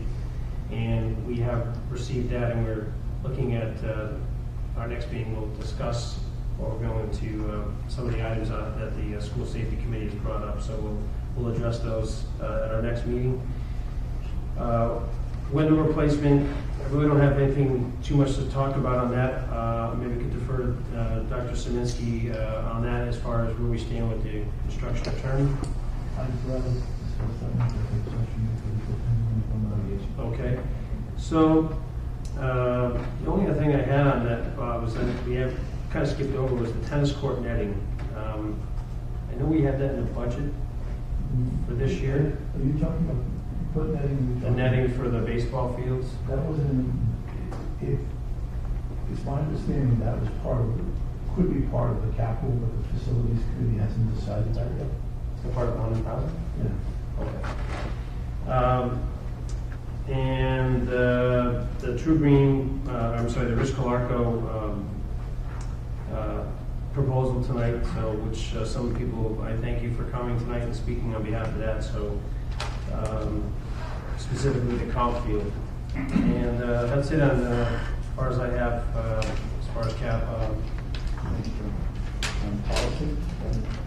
and we have received that, and we're looking at our next meeting. We'll discuss or we're going to some of the items that the school safety committee has brought up. So we'll address those at our next meeting. Window replacement, I really don't have anything too much to talk about on that. Maybe we could defer Dr. Saminsky on that as far as where we stand with the construction attorney. I'd rather discuss that in executive session from Okay. So the only other thing I had on that, Bob, was that we have kind of skipped over was the tennis court netting. I know we had that in the budget for this year. Are you talking about put netting? The netting for the baseball fields? That was it's my understanding that was could be part of the capital, but the facilities committee hasn't decided that yet. The part of 100,000? Yeah. Okay. And the True Green, the Rich Colarco proposal tonight, so which some people, I thank you for coming tonight and speaking on behalf of that. So specifically the Caulfield, and that's it on as far as I have as far as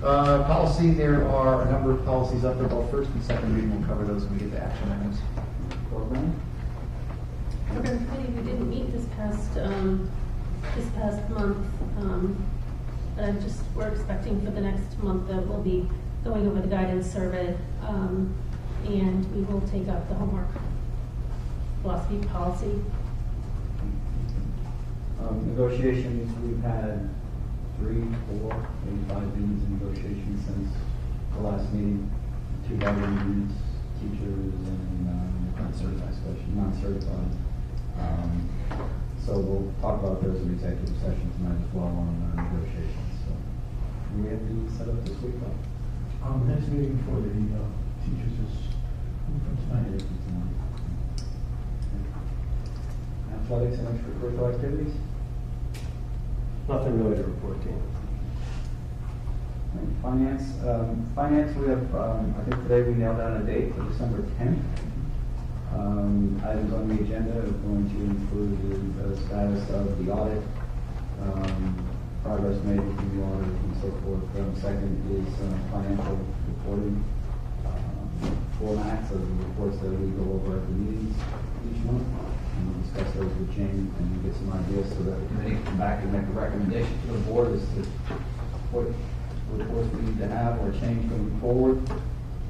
Policy, there are a number of policies up there, both first and second reading. We'll cover those when we get to action items. Program committee, we didn't meet this past month, but we're expecting for the next month that we'll be going over the guidance survey, and we will take up the homework philosophy policy. Negotiations, we've had 3, 4, maybe 5 meetings of negotiations since the last meeting. 2 bargaining units, teachers, and non-certified. So we'll talk about those in executive session tonight as well on negotiations. So we have to set up this week. Next meeting for the teachers is from tonight. Athletics and extracurricular activities? Nothing really to report to you. Finance, we have, I think today we nailed down a date for December 10th. Items on the agenda are going to include the status of the audit, progress made with the audit and so forth. Second is financial reporting, formats of the reports that we go over at the meetings each month. And we'll discuss those with Jane and get some ideas so that the committee can come back and make a recommendation to the board as to what reports we need to have or change going forward.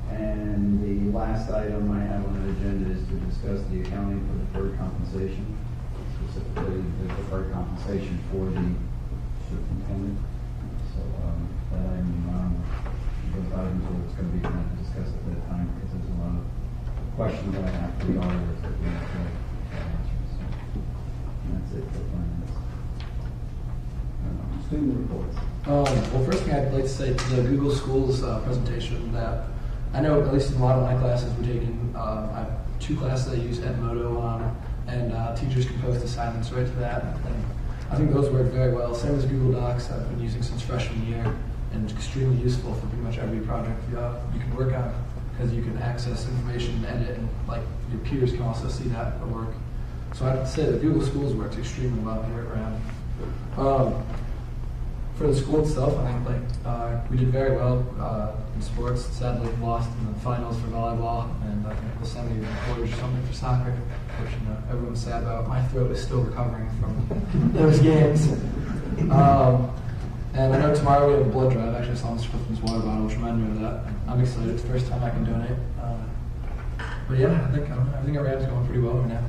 And the last item I have on the agenda is to discuss the accounting for deferred compensation, specifically the deferred compensation for the superintendent. So that those items are what's going to be discussed at that time, because there's a lot of questions that I have for the auditors that we have to answer. So that's it for finance. Student reports. Well, first thing I'd like to say to the Google Schools presentation that I know at least in a lot of my classes we're taking, I have 2 classes I use Edmodo on, and teachers can post assignments right to that. And I think those work very well. Same as Google Docs I've been using since freshman year, and it's extremely useful for pretty much every project you can work on, because you can access information, edit, and like your peers can also see that at work. So I'd say that Google Schools works extremely well here at RHAM. For the school itself, I think we did very well in sports. Sadly, lost in the finals for volleyball, and I think the semi-quarters or something for soccer, which everyone's sad about. My throat is still recovering from those games. And I know tomorrow we have a blood drive. Actually, I saw Mr. Clifton's water bottle, which reminded me of that. I'm excited. It's the first time I can donate. But yeah, I think our RHAM's going pretty well right now.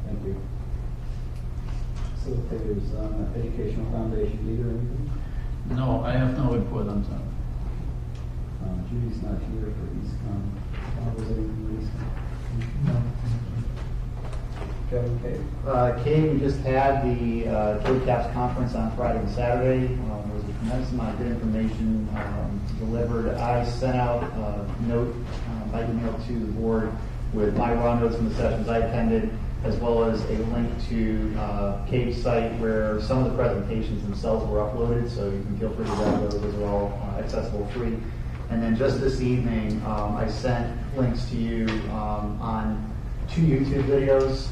Thank you. Facilitators, Educational Foundation leader, anything? No, I have no input on that. Judy's not here for EastCon. Was anything for EastCon? No. Kevin K. Kate, we just had the K-CAPS conference on Friday and Saturday. There was a tremendous amount of good information delivered. I sent out a note by email to the board with my raw notes from the sessions I attended, as well as a link to CAVE's site where some of the presentations themselves were uploaded, so you can feel free to grab those. Those are all accessible free. And then just this evening, I sent links to you on 2 YouTube videos,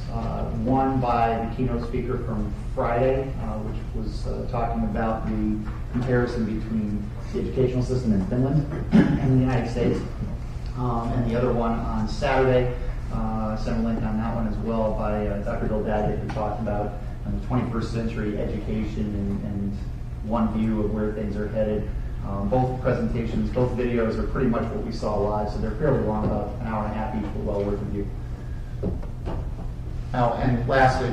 one by the keynote speaker from Friday, which was talking about the comparison between the educational system in Finland and the United States, and the other one on Saturday. I sent a link on that one as well by Dr. Bill Daggett, who talked about the 21st century education and one view of where things are headed. Both presentations, both videos are pretty much what we saw live, so they're fairly long, about an hour and a half each, but well worth a view. Now, and lastly,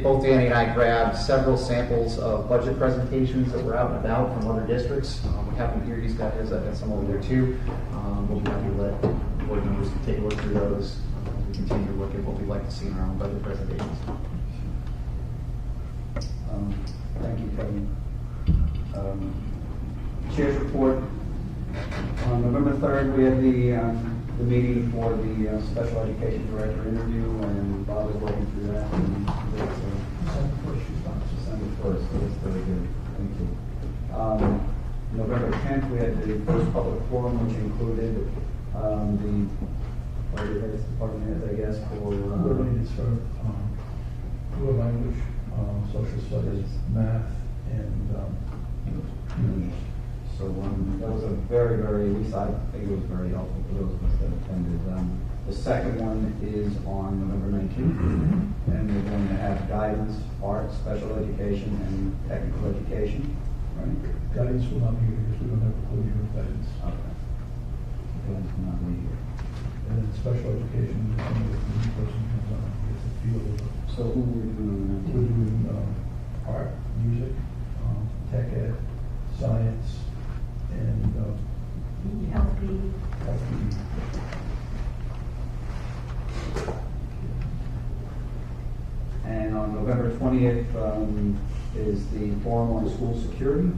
both Danny and I grabbed several samples of budget presentations that were out and about from other districts. We have them here, he's got his, I've got some over there too. We'll be happy to let board members take a look through those as we continue to look at what we'd like to see in our own budget presentations. Thank you, Kevin. Chair's report. On November 3rd, we had the meeting for the special education director interview, and Bob was working through that. And December 1st, so that's very good. Thank you. November 10th, we had the first public forum, which included the department heads, I guess, for language, social studies, math, and English. So that was a very, very, at least I think it was very helpful for those of us that attended. The second one is on November 19th, and we're going to have guidance, art, special education, and technical education. Right? Guidance will not be here because we don't have a closure of guidance. Okay. Guidance will not be here. And then special education, the new person comes on, gets a feel of it. So who are we doing on that? We're doing art, music, tech ed, science, and Healthy. And on November 20th is the forum on school security.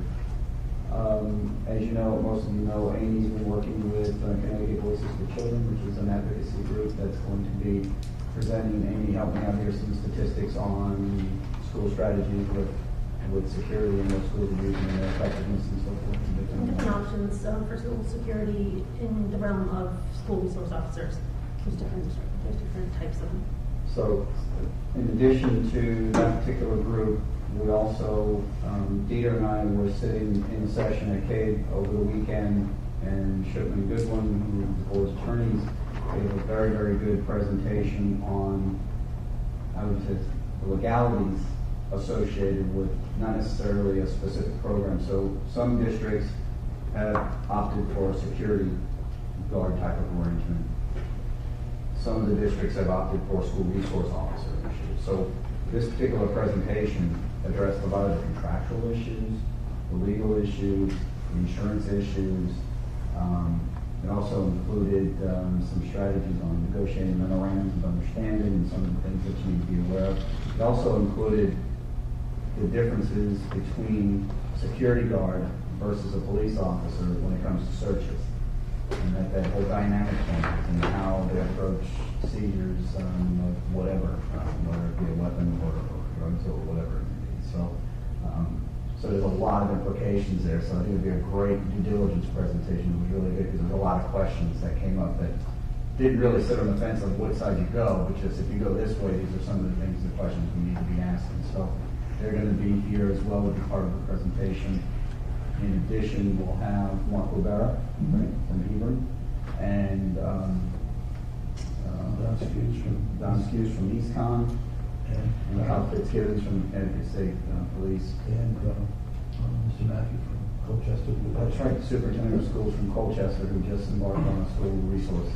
As you know, most of you know, Amy's been working with Connecticut Voices for Children, which is an advocacy group that's going to be presenting. Amy helping out here some statistics on school strategies with security and what schools are using and their effectiveness and so forth. Different options for school security in the realm of school resource officers. There's different types of them. So, in addition to that particular group, we also, Dieter and I were sitting in a session at CAVE over the weekend, and Shipman Goodwin, who is the board's attorneys, gave a very, very good presentation on, I would say, the legalities associated with not necessarily a specific program. So some districts have opted for a security guard type of arrangement. Some of the districts have opted for school resource officer issues. So this particular presentation addressed a lot of the contractual issues, the legal issues, the insurance issues. It also included some strategies on negotiating memorandums of understanding and some of the things that you need to be aware of. It also included the differences between security guard versus a police officer when it comes to searches. And that whole dynamic changes and how they approach seizures of whatever, whether it be a weapon or drugs or whatever it may be. So there's a lot of implications there. So I think it would be a great due diligence presentation. It was really good because there's a lot of questions that came up that didn't really sit on the fence of which side you go, but just if you go this way, these are some of the things, the questions we need to be asking. So they're going to be here as well, would be part of the presentation. In addition, we'll have Mark Rivera from Hebron, and Don Skews from EastCon, and Kyle Fitzgibbons from Connecticut State Police. And Mr. Matthew from Colchester. That's right, Superintendent of Schools from Colchester, who just embarked on a school resource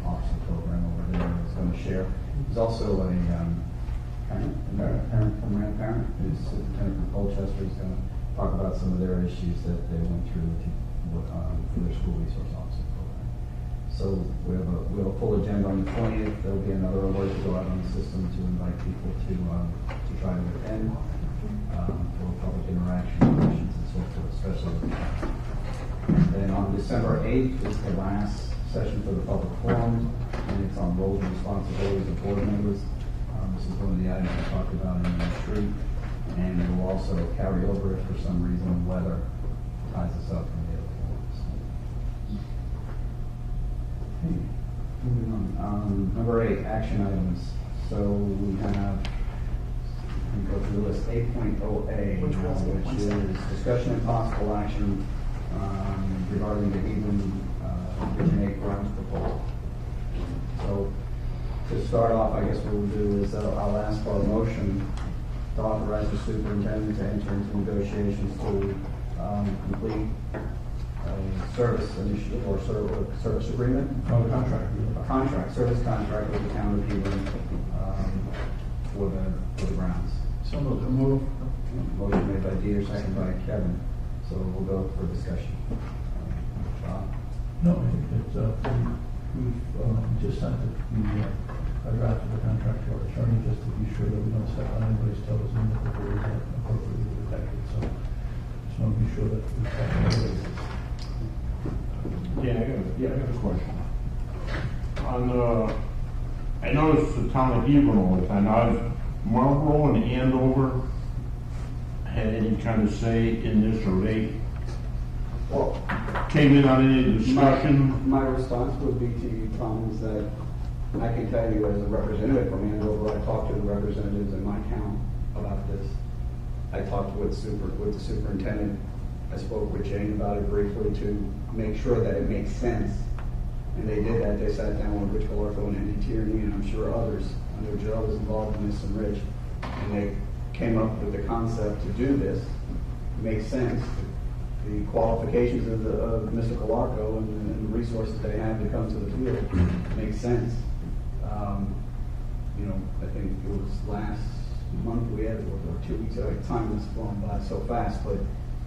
officer program over there, is going to share. There's also a parent from RHAM Parent, who's Superintendent from Colchester, is going to talk about some of their issues that they went through for their school resource officer program. So we have a full agenda on the 20th. There'll be another alert to go out on the system to invite people to try to attend for public interaction, questions, and so forth, especially. Then on December 8th is the last session for the public forum, and it's on roles and responsibilities of board members. This is one of the items we talked about in the street, and it will also carry over if for some reason weather ties us up from the other boards. Okay, moving on. Number 8, action items. So we have, we go through the list, 8.0A, which is discussion and possible action regarding the Hebron Grounds proposal. So to start off, I guess what we'll do is I'll ask for a motion to authorize the superintendent to enter into negotiations to complete a service initiative or service agreement. Oh, contract. A contract, service contract with the town of Hebron for the grounds. So move. Motion made by Dieter, second by Kevin. So we'll go for discussion. Bob? No, I think that we've just sent a draft of the contract to our attorney just to be sure that we don't step on anybody's toes and that the board is appropriately protected. So just want to be sure that we've got everybody's. I got a question. I noticed the town of Hebron all the time. Now, has Marlboro and Andover had any kind of say in this, or they came in on any discussion? My response would be to you, Tom, is that I can tell you as a representative from Andover, I talked to the representatives in my town about this. I talked with the superintendent. I spoke with Jane about it briefly to make sure that it makes sense. And they did that. They sat down with Rich Galarco and Andy Tierney, and I'm sure others. I know Joe was involved in this and Rich. And they came up with the concept to do this. It makes sense. The qualifications of Mr. Galarco and the resources they have to come to the field makes sense. I think it was last month we had, or 2 weeks ago, time has flown by so fast, but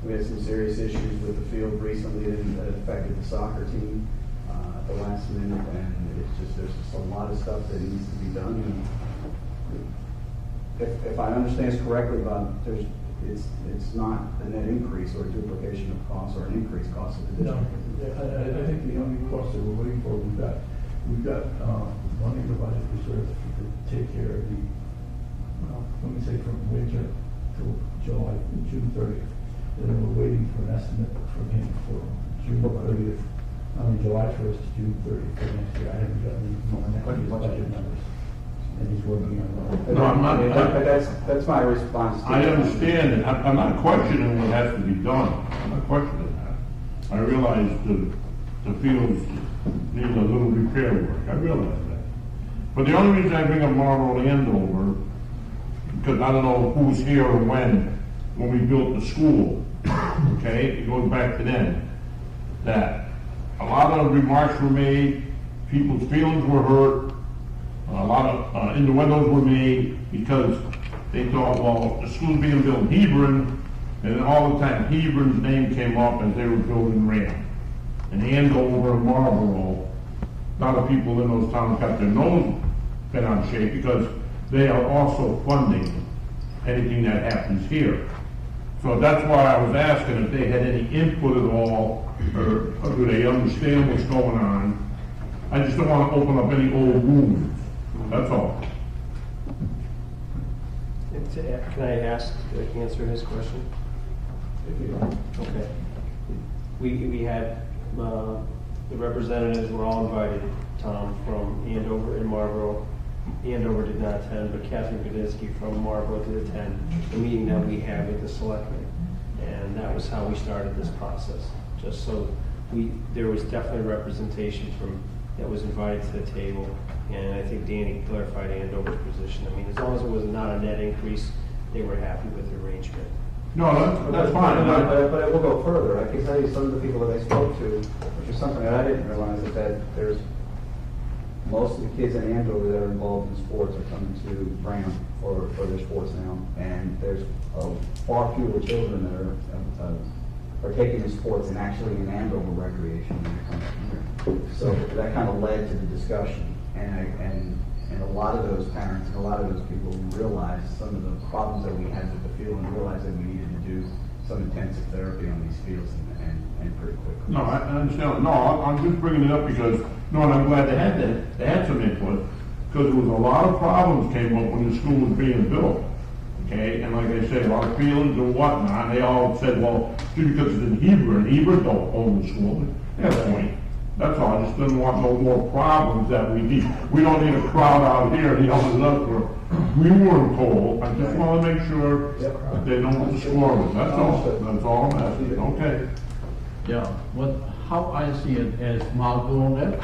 we had some serious issues with the field recently that affected the soccer team at the last minute, and there's just a lot of stuff that needs to be done. And if I understand this correctly, Bob, it's not a net increase or a duplication of costs or an increased cost of the district. No, I think the only cost that we're waiting for, we've got money in the budget reserve to take care of the, let me say from winter till June 30th. And then we're waiting for an estimate from him for June 30th, July 1st to June 30th for next year. I haven't got any more next year's budget numbers. And he's working on that. No, I'm not. But that's my response to I understand it. I'm not questioning what has to be done. I'm not questioning that. I realize the fields need a little repair work. I realize that. But the only reason I bring up Marlboro and Andover, because I don't know who's here or when we built the school, okay? It goes back to then. That a lot of remarks were made, people's feelings were hurt, a lot of innuendos were made because they thought, well, the school's being built in Hebron, and then all the time Hebron's name came up as they were building RHAM. And Andover and Marlboro, a lot of people in those towns got their nose bent on shape because they are also funding anything that happens here. So that's why I was asking if they had any input at all, or do they understand what's going on. I just don't want to open up any old wounds. That's all. Can I answer his question? Okay. We had, the representatives were all invited, Tom, from Andover and Marlboro. Andover did not attend, but Catherine Gudinski from Marlboro did attend the meeting that we had with the selectmen. And that was how we started this process. Just so there was definitely representation that was invited to the table. And I think Danny clarified Andover's position. I mean, as long as it was not a net increase, they were happy with the arrangement. No, that's fine. But I will go further. I can tell you some of the people that I spoke to, which is something that I didn't realize, is that there's most of the kids in Andover that are involved in sports are coming to RHAM for their sports now, and there's far fewer children that are taking in sports and actually in Andover recreation when they come here. So that kind of led to the discussion, and a lot of those parents and a lot of those people realized some of the problems that we had with the field and realized that we needed to do some intensive therapy on these fields and pretty quickly. No, I understand. No, I'm just bringing it up because, no, and I'm glad they had some input. because there was a lot of problems came up when the school was being built. Okay, and like I said, a lot of feelings and whatnot, and they all said, well, just because it's in Hebron don't own the school. That's the point. That's all. I just didn't want no more problems that we need. We don't need a crowd out here yelling us for. We weren't told. I just want to make sure that they know what the score is. That's all. That's all I'm asking. Okay. Yeah, how I see it as Marlboro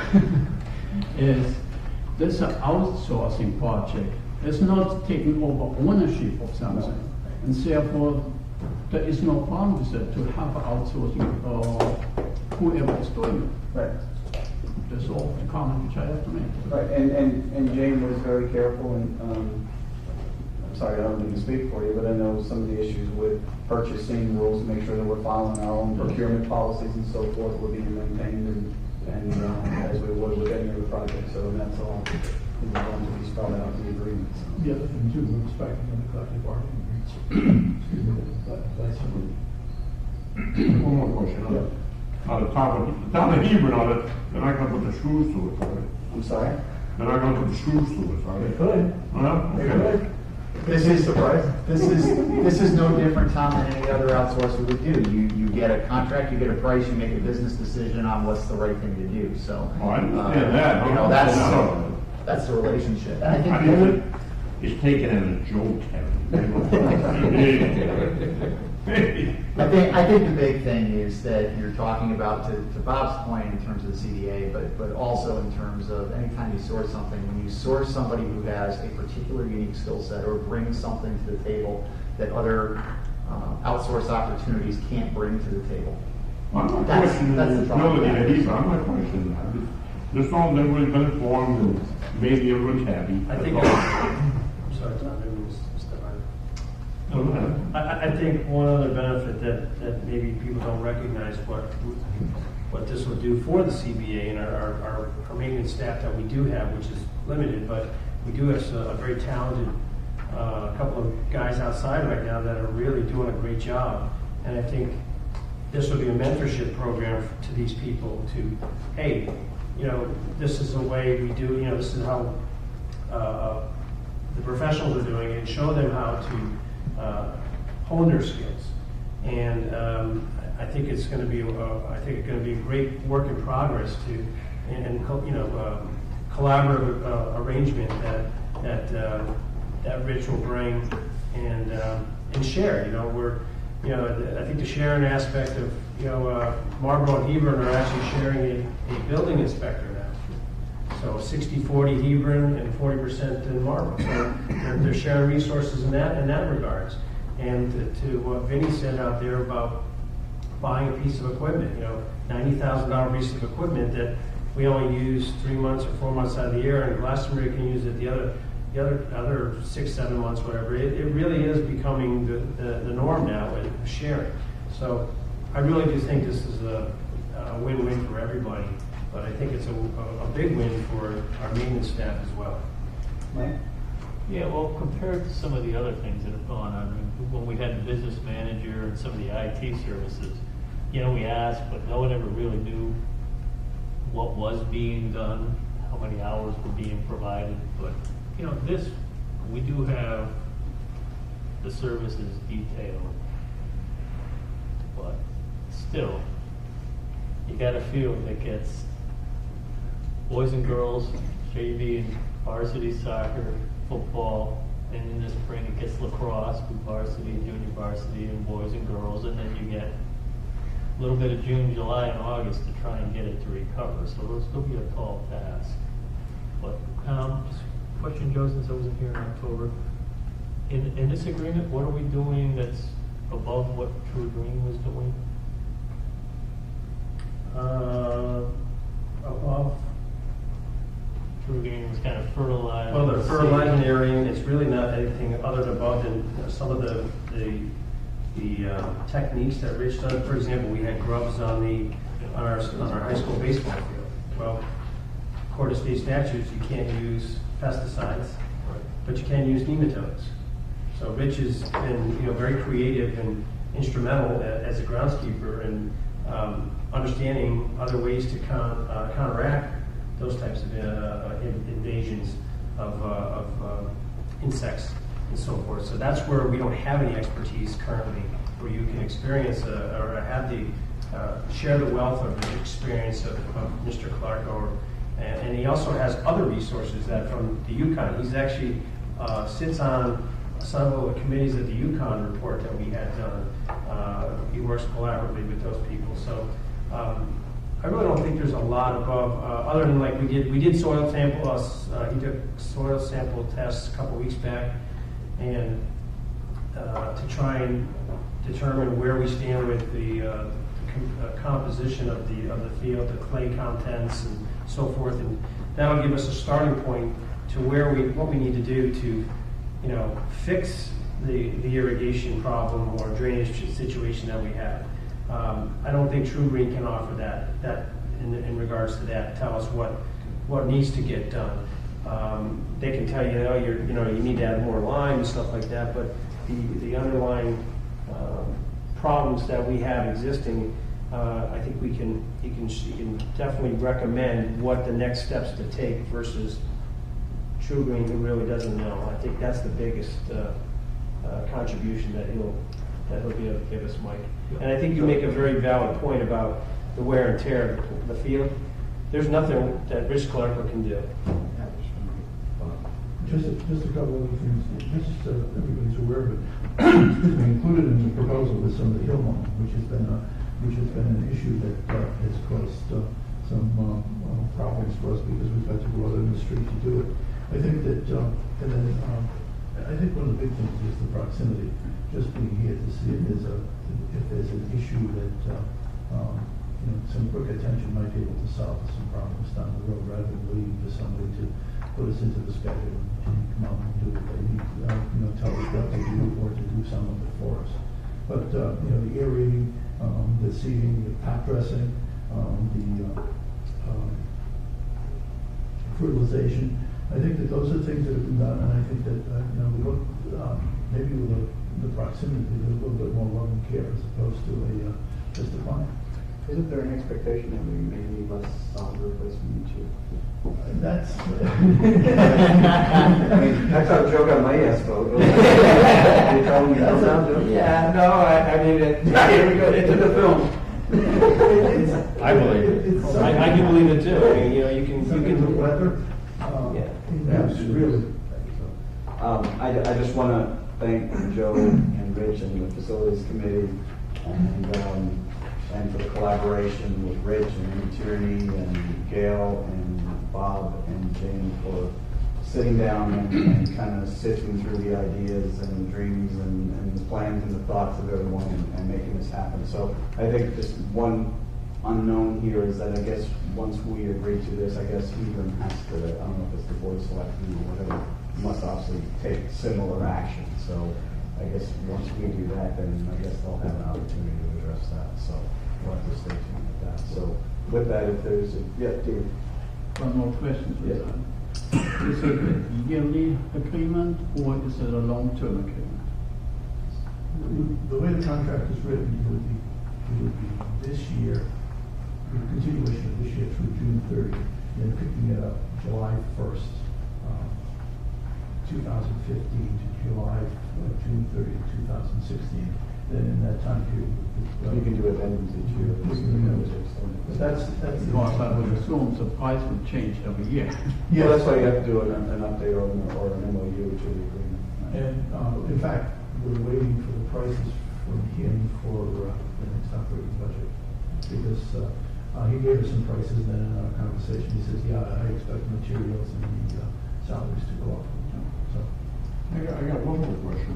is this an outsourcing project. It's not taking over ownership of something. And therefore, there is no problem with it to have outsourcing whoever is doing it. Right. That's all the comment which I have to make. Right, and Jane was very careful, and I'm sorry, I don't mean to speak for you, but I know some of the issues with purchasing rules to make sure that we're following our own procurement policies and so forth were being maintained, and as we would with any other project. So that's all going to be spelled out in the agreement. So. The other thing too, we're respecting the collective bargaining agreements. Excuse me, that's One more question. Yeah. On the town of Hebron on it, they're not going to put the screws to it, are they? I'm sorry? They're not going to put the screws to it, are they? They could. Well, They okay. could. This is no different, Tom, than any other outsource we would do. You get a contract, you get a price, you make a business decision on what's the right thing to do. So, Oh, I understand that. you know, that's the relationship. And I think the other, It's taken as a joke, I think the big thing is that you're talking about, to Bob's point, in terms of the CDA, but also in terms of anytime you source something, when you source somebody who has a particular unique skill set or brings something to the table that other outsource opportunities can't bring to the table. I'm not That's questioning the the problem. ability of Hebron. I'm not questioning that. This all never really been informed and maybe everyone's happy. I think, I'm sorry, Tom, maybe we'll step on. I think one other benefit that maybe people don't recognize what this will do for the CBA and our maintenance staff that we do have, which is limited, but we do have a very talented couple of guys outside right now that are really doing a great job. And I think this will be a mentorship program to these people to, hey, you know, this is the way we do, you know, this is how the professionals are doing it, and show them how to hone their skills. And I think it's going to be, a great work in progress and you know, collaborative arrangement that Rich will bring and share. You know, I think the sharing aspect of, you know, Marlboro and Hebron are actually sharing a building inspector now. So 60-40 Hebron and 40% in Marlboro. So they're sharing resources in that regards. And to what Vinny said out there about buying a piece of equipment, you know, $90,000 piece of equipment that we only use 3 months or 4 months out of the year, and Glastonbury can use it the other 6-7 months, whatever. It really is becoming the norm now with sharing. So I really do think this is a win-win for everybody, but I think it's a big win for our maintenance staff as well. Mike? Yeah, well, compared to some of the other things that have gone on, I mean, when we had the business manager and some of the IT services, you know, we asked, but no one ever really knew what was being done, how many hours were being provided. But, you know, we do have the services detailed, but still, you got a field that gets boys and girls, JV and varsity soccer, football, and in the spring it gets lacrosse with varsity, junior varsity, and boys and girls, and then you get a little bit of June, July, and August to try and get it to recover. So it'll still be a tall task. But just question, Joe, since I wasn't here in October. In this agreement, what are we doing that's above what True Green was doing? Above. True Green was kind of fertilized. Well, the fertilizing area, it's really not anything other than above than some of the techniques that Rich done. For example, we had grubs on our high school baseball field. Well, according to state statutes, you can't use pesticides, but you can use nematodes. So Rich has been, you know, very creative and instrumental as a groundskeeper in understanding other ways to counteract those types of invasions. insects and so forth. So that's where we don't have any expertise currently, where you can experience or have the share the wealth of the experience of Mr. Clark. And he also has other resources that from the Yukon. He's actually sits on some of the committees of the Yukon report that we had done. He works collaboratively with those people. So I really don't think there's a lot above, other than like we did soil sample. He took soil sample tests a couple weeks back, and to try and determine where we stand with the composition of the field, the clay contents, and so forth, and that'll give us a starting point to what we need to do to, fix the irrigation problem or drainage situation that we have. I don't think True Green can offer that in regards to that. Tell us what needs to get done. They can tell you, you need to add more lime and stuff like that, but the underlying problems that we have existing, I think you can definitely recommend what the next steps to take versus True Green, who really doesn't know. I think that's the biggest contribution that he'll be able to give us, Mike. And I think you make a very valid point about the wear and tear of the field. There's nothing that Rich Clark can do. Just a couple other things, just so everybody's aware of it. Excuse me, included in the proposal is some of the hill mowing, which has been an issue that has caused some problems for us because we've had to go out in the street to do it. I think that, and then I think one of the big things is the proximity. Just being here to see if there's an issue that some quick attention might be able to solve some problems down the road, rather than waiting for somebody to put us into the schedule and come out and do what they need, tell us what to do or to do some of it for us. But the aerating, the seeding, the pack dressing, the fertilization. I think that those are things that have been done, and I think that we look maybe with the proximity, there's a little bit more love and care as opposed to just a client. Isn't there an expectation that we may need less solid replacement each year? That's. I mean, that's how a joke on my ass vote. You're telling me that's not joke? Yeah, no, I mean, here we go into the film. I believe it. I can believe it too. I mean, you can. The weather. Really. I just want to thank Joe and Rich and the facilities committee and for the collaboration with Rich and Tierney and Gail and Bob and Jane for sitting down and kind of sifting through the ideas and the dreams and the plans and the thoughts of everyone and making this happen. So I think just one unknown here is that I guess once we agree to this, I guess Hebron has to, I don't know if it's the board of selectmen or whatever, must obviously take similar action. So I guess once we do that, then I guess they'll have an opportunity to address that. So we'll have to stay tuned with that. So with that, if there's Dave. One more question. Yeah. Is it a yearly agreement or is it a long-term agreement? The way the contract is written, it would be this year, continuation of this year through June 30th, then picking it up July 1st, 2015 to June 30th, 2016. Then in that time period, you can do amendments each year. But that's because I would assume the price would change every year. Yeah, that's why you have to do an update or an MOU to the agreement. And in fact, we're waiting for the prices from him for the next operating budget because he gave us some prices, and then in our conversation he says, "Yeah, I expect materials and the salaries to go up." So I got one more question.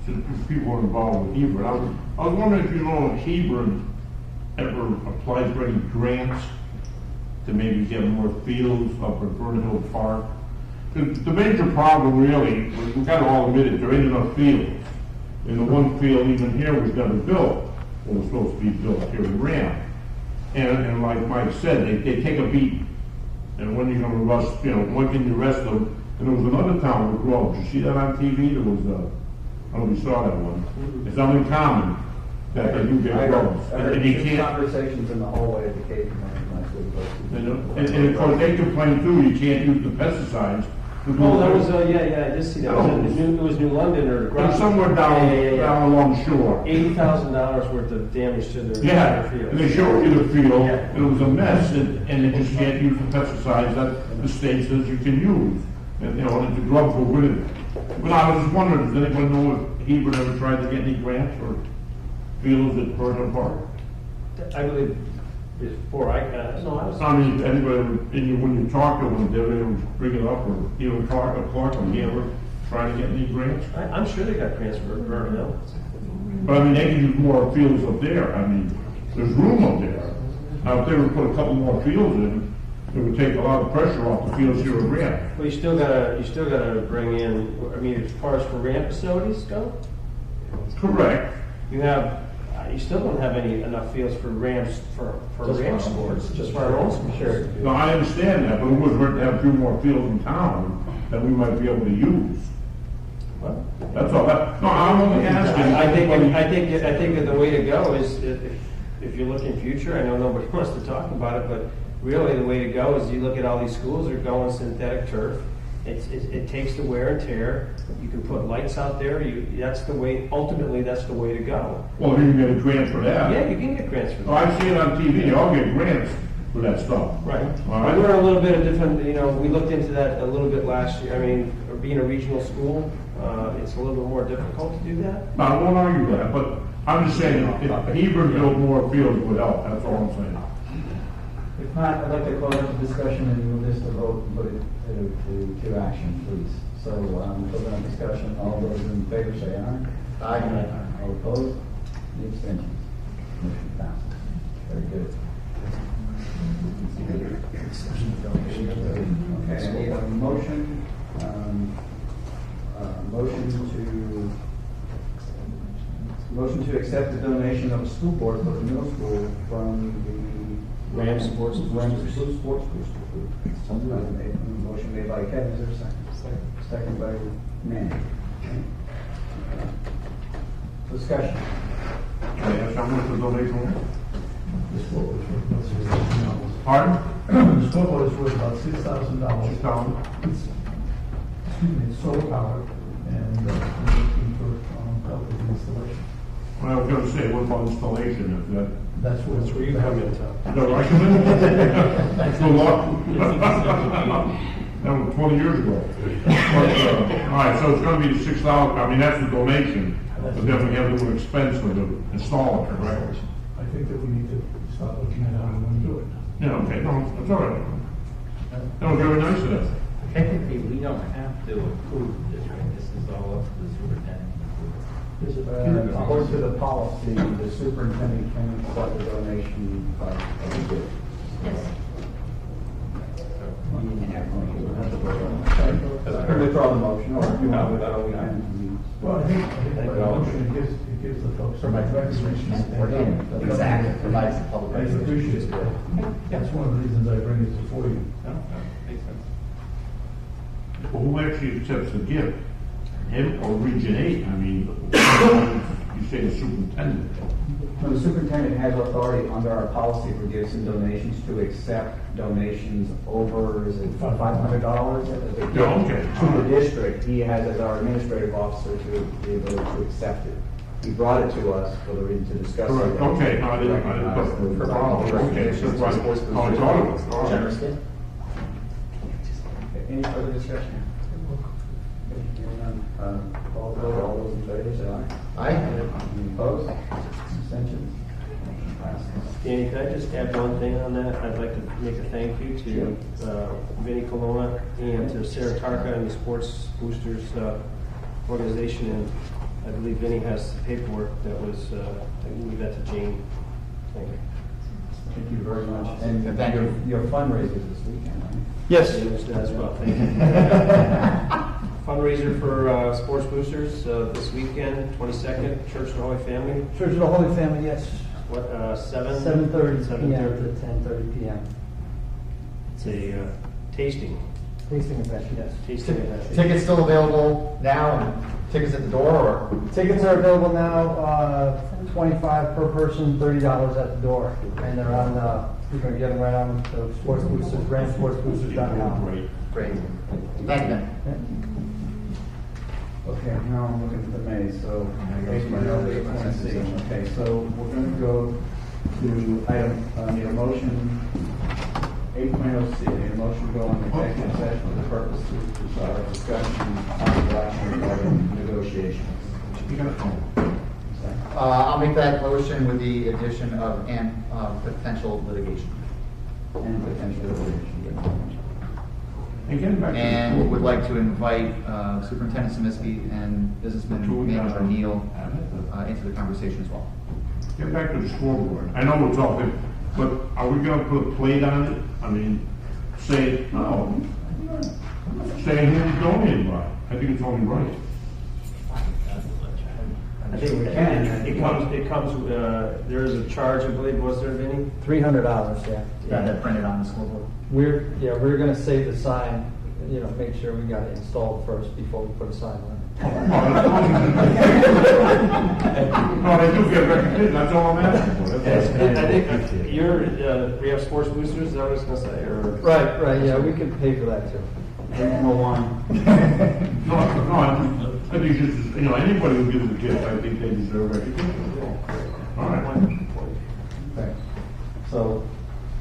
Since people are involved with Hebron, I was wondering if you know if Hebron ever applies for any grants to maybe get more fields up at Vernon Hill Park. The major problem really, we've got to all admit it, there ain't enough fields. And the one field even here was never built. It was supposed to be built here in RHAM. And like Mike said, they take a beat. And when you're going to rush, when can you rest them? And there was another town with Grove. Did you see that on TV? There was I don't know if you saw that one. It's uncommon that they do get groves. I heard And you can't. conversations in the hallway at the Cape last week. And of course, they complain too, you can't use the pesticides Oh, that was, I did see that. It was New London or... It was somewhere down along the shore. $80,000 worth of damage to their Yeah, field. and they showed you the field, and it was a mess, and they just can't use the pesticides that the state says you can use. And, and the drugs were with it. But I was just wondering, does anyone know if he would ever tried to get any grants for fields at Burton Park? I believe before I got... No, I was... I mean, anybody, when you talk to them, they would bring it up, or even Clark or he ever try to get any grants? I'm sure they got grants for Vernon Hill. But I mean, they can use more fields up there. I mean, there's room up there. Now, if they were to put a couple more fields in, it would take a lot of pressure off the fields here at RHAM. Well, you still gotta bring in, I mean, as far as for RHAM facilities go? Correct. You still don't have enough fields for RHAMs, for RHAM sports, just for our own sports. Sure. No, I understand that, but it would hurt to have a few more fields in town that we might be able to use. Well, that's all. No, I'm only asking. I think that the way to go is if you look in future. I know nobody wants to talk about it, but really the way to go is you look at all these schools that are going synthetic turf. It takes the wear and tear. You can put lights out there. That's the way. Ultimately, that's the way to go. Well, you can get a grant for that. Yeah, you can get grants for that. Oh, I see it on TV. They all get grants for that stuff. Right. All right. We're a little bit of different. We looked into that a little bit last year. I mean, being a regional school, it's a little bit more difficult to do that. No, I won't argue that, but I'm just saying if Hebron built more fields would help. That's all I'm saying. If not, I'd like to close up the discussion and move this to vote and put it to action, please. So, closing up discussion, all those in favor say aye. Aye. All opposed? Any abstentions? Motion passes. Very good. Okay, I need a motion, motion to accept the donation of a school board for the middle school from the RHAM Sports Booster Group. Motion made by Kevin, is there a second? Second by Manny. Discussion. Yes, how much was donation? The scoreboard is worth about $6,000. Pardon? The scoreboard is worth about $6,000. It's solar powered, and we're looking for help with the installation. Well, I was going to say, what about installation? If that. That's where you come in, Tom. Is that right? That's a lot. That was 20 years ago. But, all right, so it's going to be $6,000. I mean, that's the donation. But then we have a little expense for the installer, right? I think that we need to start looking at how we want to do it. Yeah, okay, no, that's all right. That was very nice of them. Technically, we don't have to approve this, right? This is all up to the superintendent. According to the policy, the superintendent can accept the donation by the gift. Yes. Withdraw the motion, or if you want to withdraw, we can. Well, I think by the motion, it gives the folks some recognition support. Exactly, provides the public. I appreciate it. That's one of the reasons I bring it before you. Makes sense. Well, who actually accepts the gift? Him or Region 8? I mean, you say the superintendent. Well, the superintendent has authority under our policy for gifts and donations to accept donations over, is it $500? Yeah, okay. To the district. He has, as our administrative officer, to the ability to accept it. He brought it to us for the reason to discuss it. Correct. Okay, no, I didn't. Okay, so that's right. Oh, I thought it was. All right. Generous gift. Any further discussion? Call the vote. All those in favor say aye. Aye. Any opposed? Abstentions? Motion passes. Danny, can I just add one thing on that? I'd like to make a thank you to Vinnie Colonna and to Sarah Tarka and the Sports Boosters organization. And I believe Vinnie has the paperwork that was, I believe that's to Jane. Thank you. Thank you very much. And your fundraisers this weekend, right? Yes. As well, thank you. Fundraiser for Sports Boosters this weekend, 22nd, Church of the Holy Family. Church of the Holy Family, yes. What, 7? 7:30 p.m. to 10:30 p.m. It's a tasting. Tasting event, yes. Tasting event. Tickets still available now, and tickets at the door, or? Tickets are available now, $25 per person, $30 at the door. And they're on, you can get them right on the Sports Boosters, RHAMSportsboosters.com. Great. Great. Thank you, Ben. Okay, now I'm looking at the May, so. Okay, so we're going to go to item, need a motion, 8.0C, need a motion to go on executive session for the purpose of discussion on action regarding negotiations. I'll make that motion with the addition of and potential litigation. And potential litigation. And would like to invite Superintendent Samiski and businessman manager Neal into the conversation as well. Get back to the scoreboard. I know we're talking, but are we gonna put a plate on it? I mean, say, no, say who's donated by. I think it's only right. I think we can. It comes, there is a charge, I believe, was there, Vinny? $300, yeah. Got that printed on the scoreboard. We're gonna save the sign, make sure we got it installed first before we put a sign on it. No, they do get recognition, that's all I'm asking for. I think we have sports boosters, is that what I was gonna say, or? Right, yeah, we can pay for that too. No one. No, I think it's just, anybody who gives a gift, I think they deserve recognition. All right. Okay. So,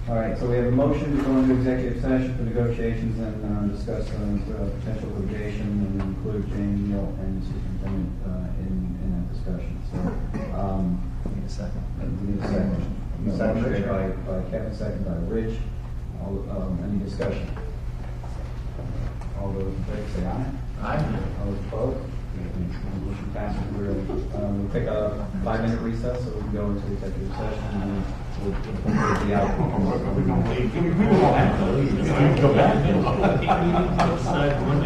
all right, so we have a motion to go into executive session for negotiations and discuss potential litigation and include Jane, Neal, and superintendent in that discussion. So, Need a second. we need a second. Motion by Kevin, second by Rich. Any discussion? All those in favor say aye. Aye. All those opposed? Motion passes. We'll take a 5-minute recess so we can go into executive session and we'll complete the outcome. We don't have to leave. You can go back. Outside Monday.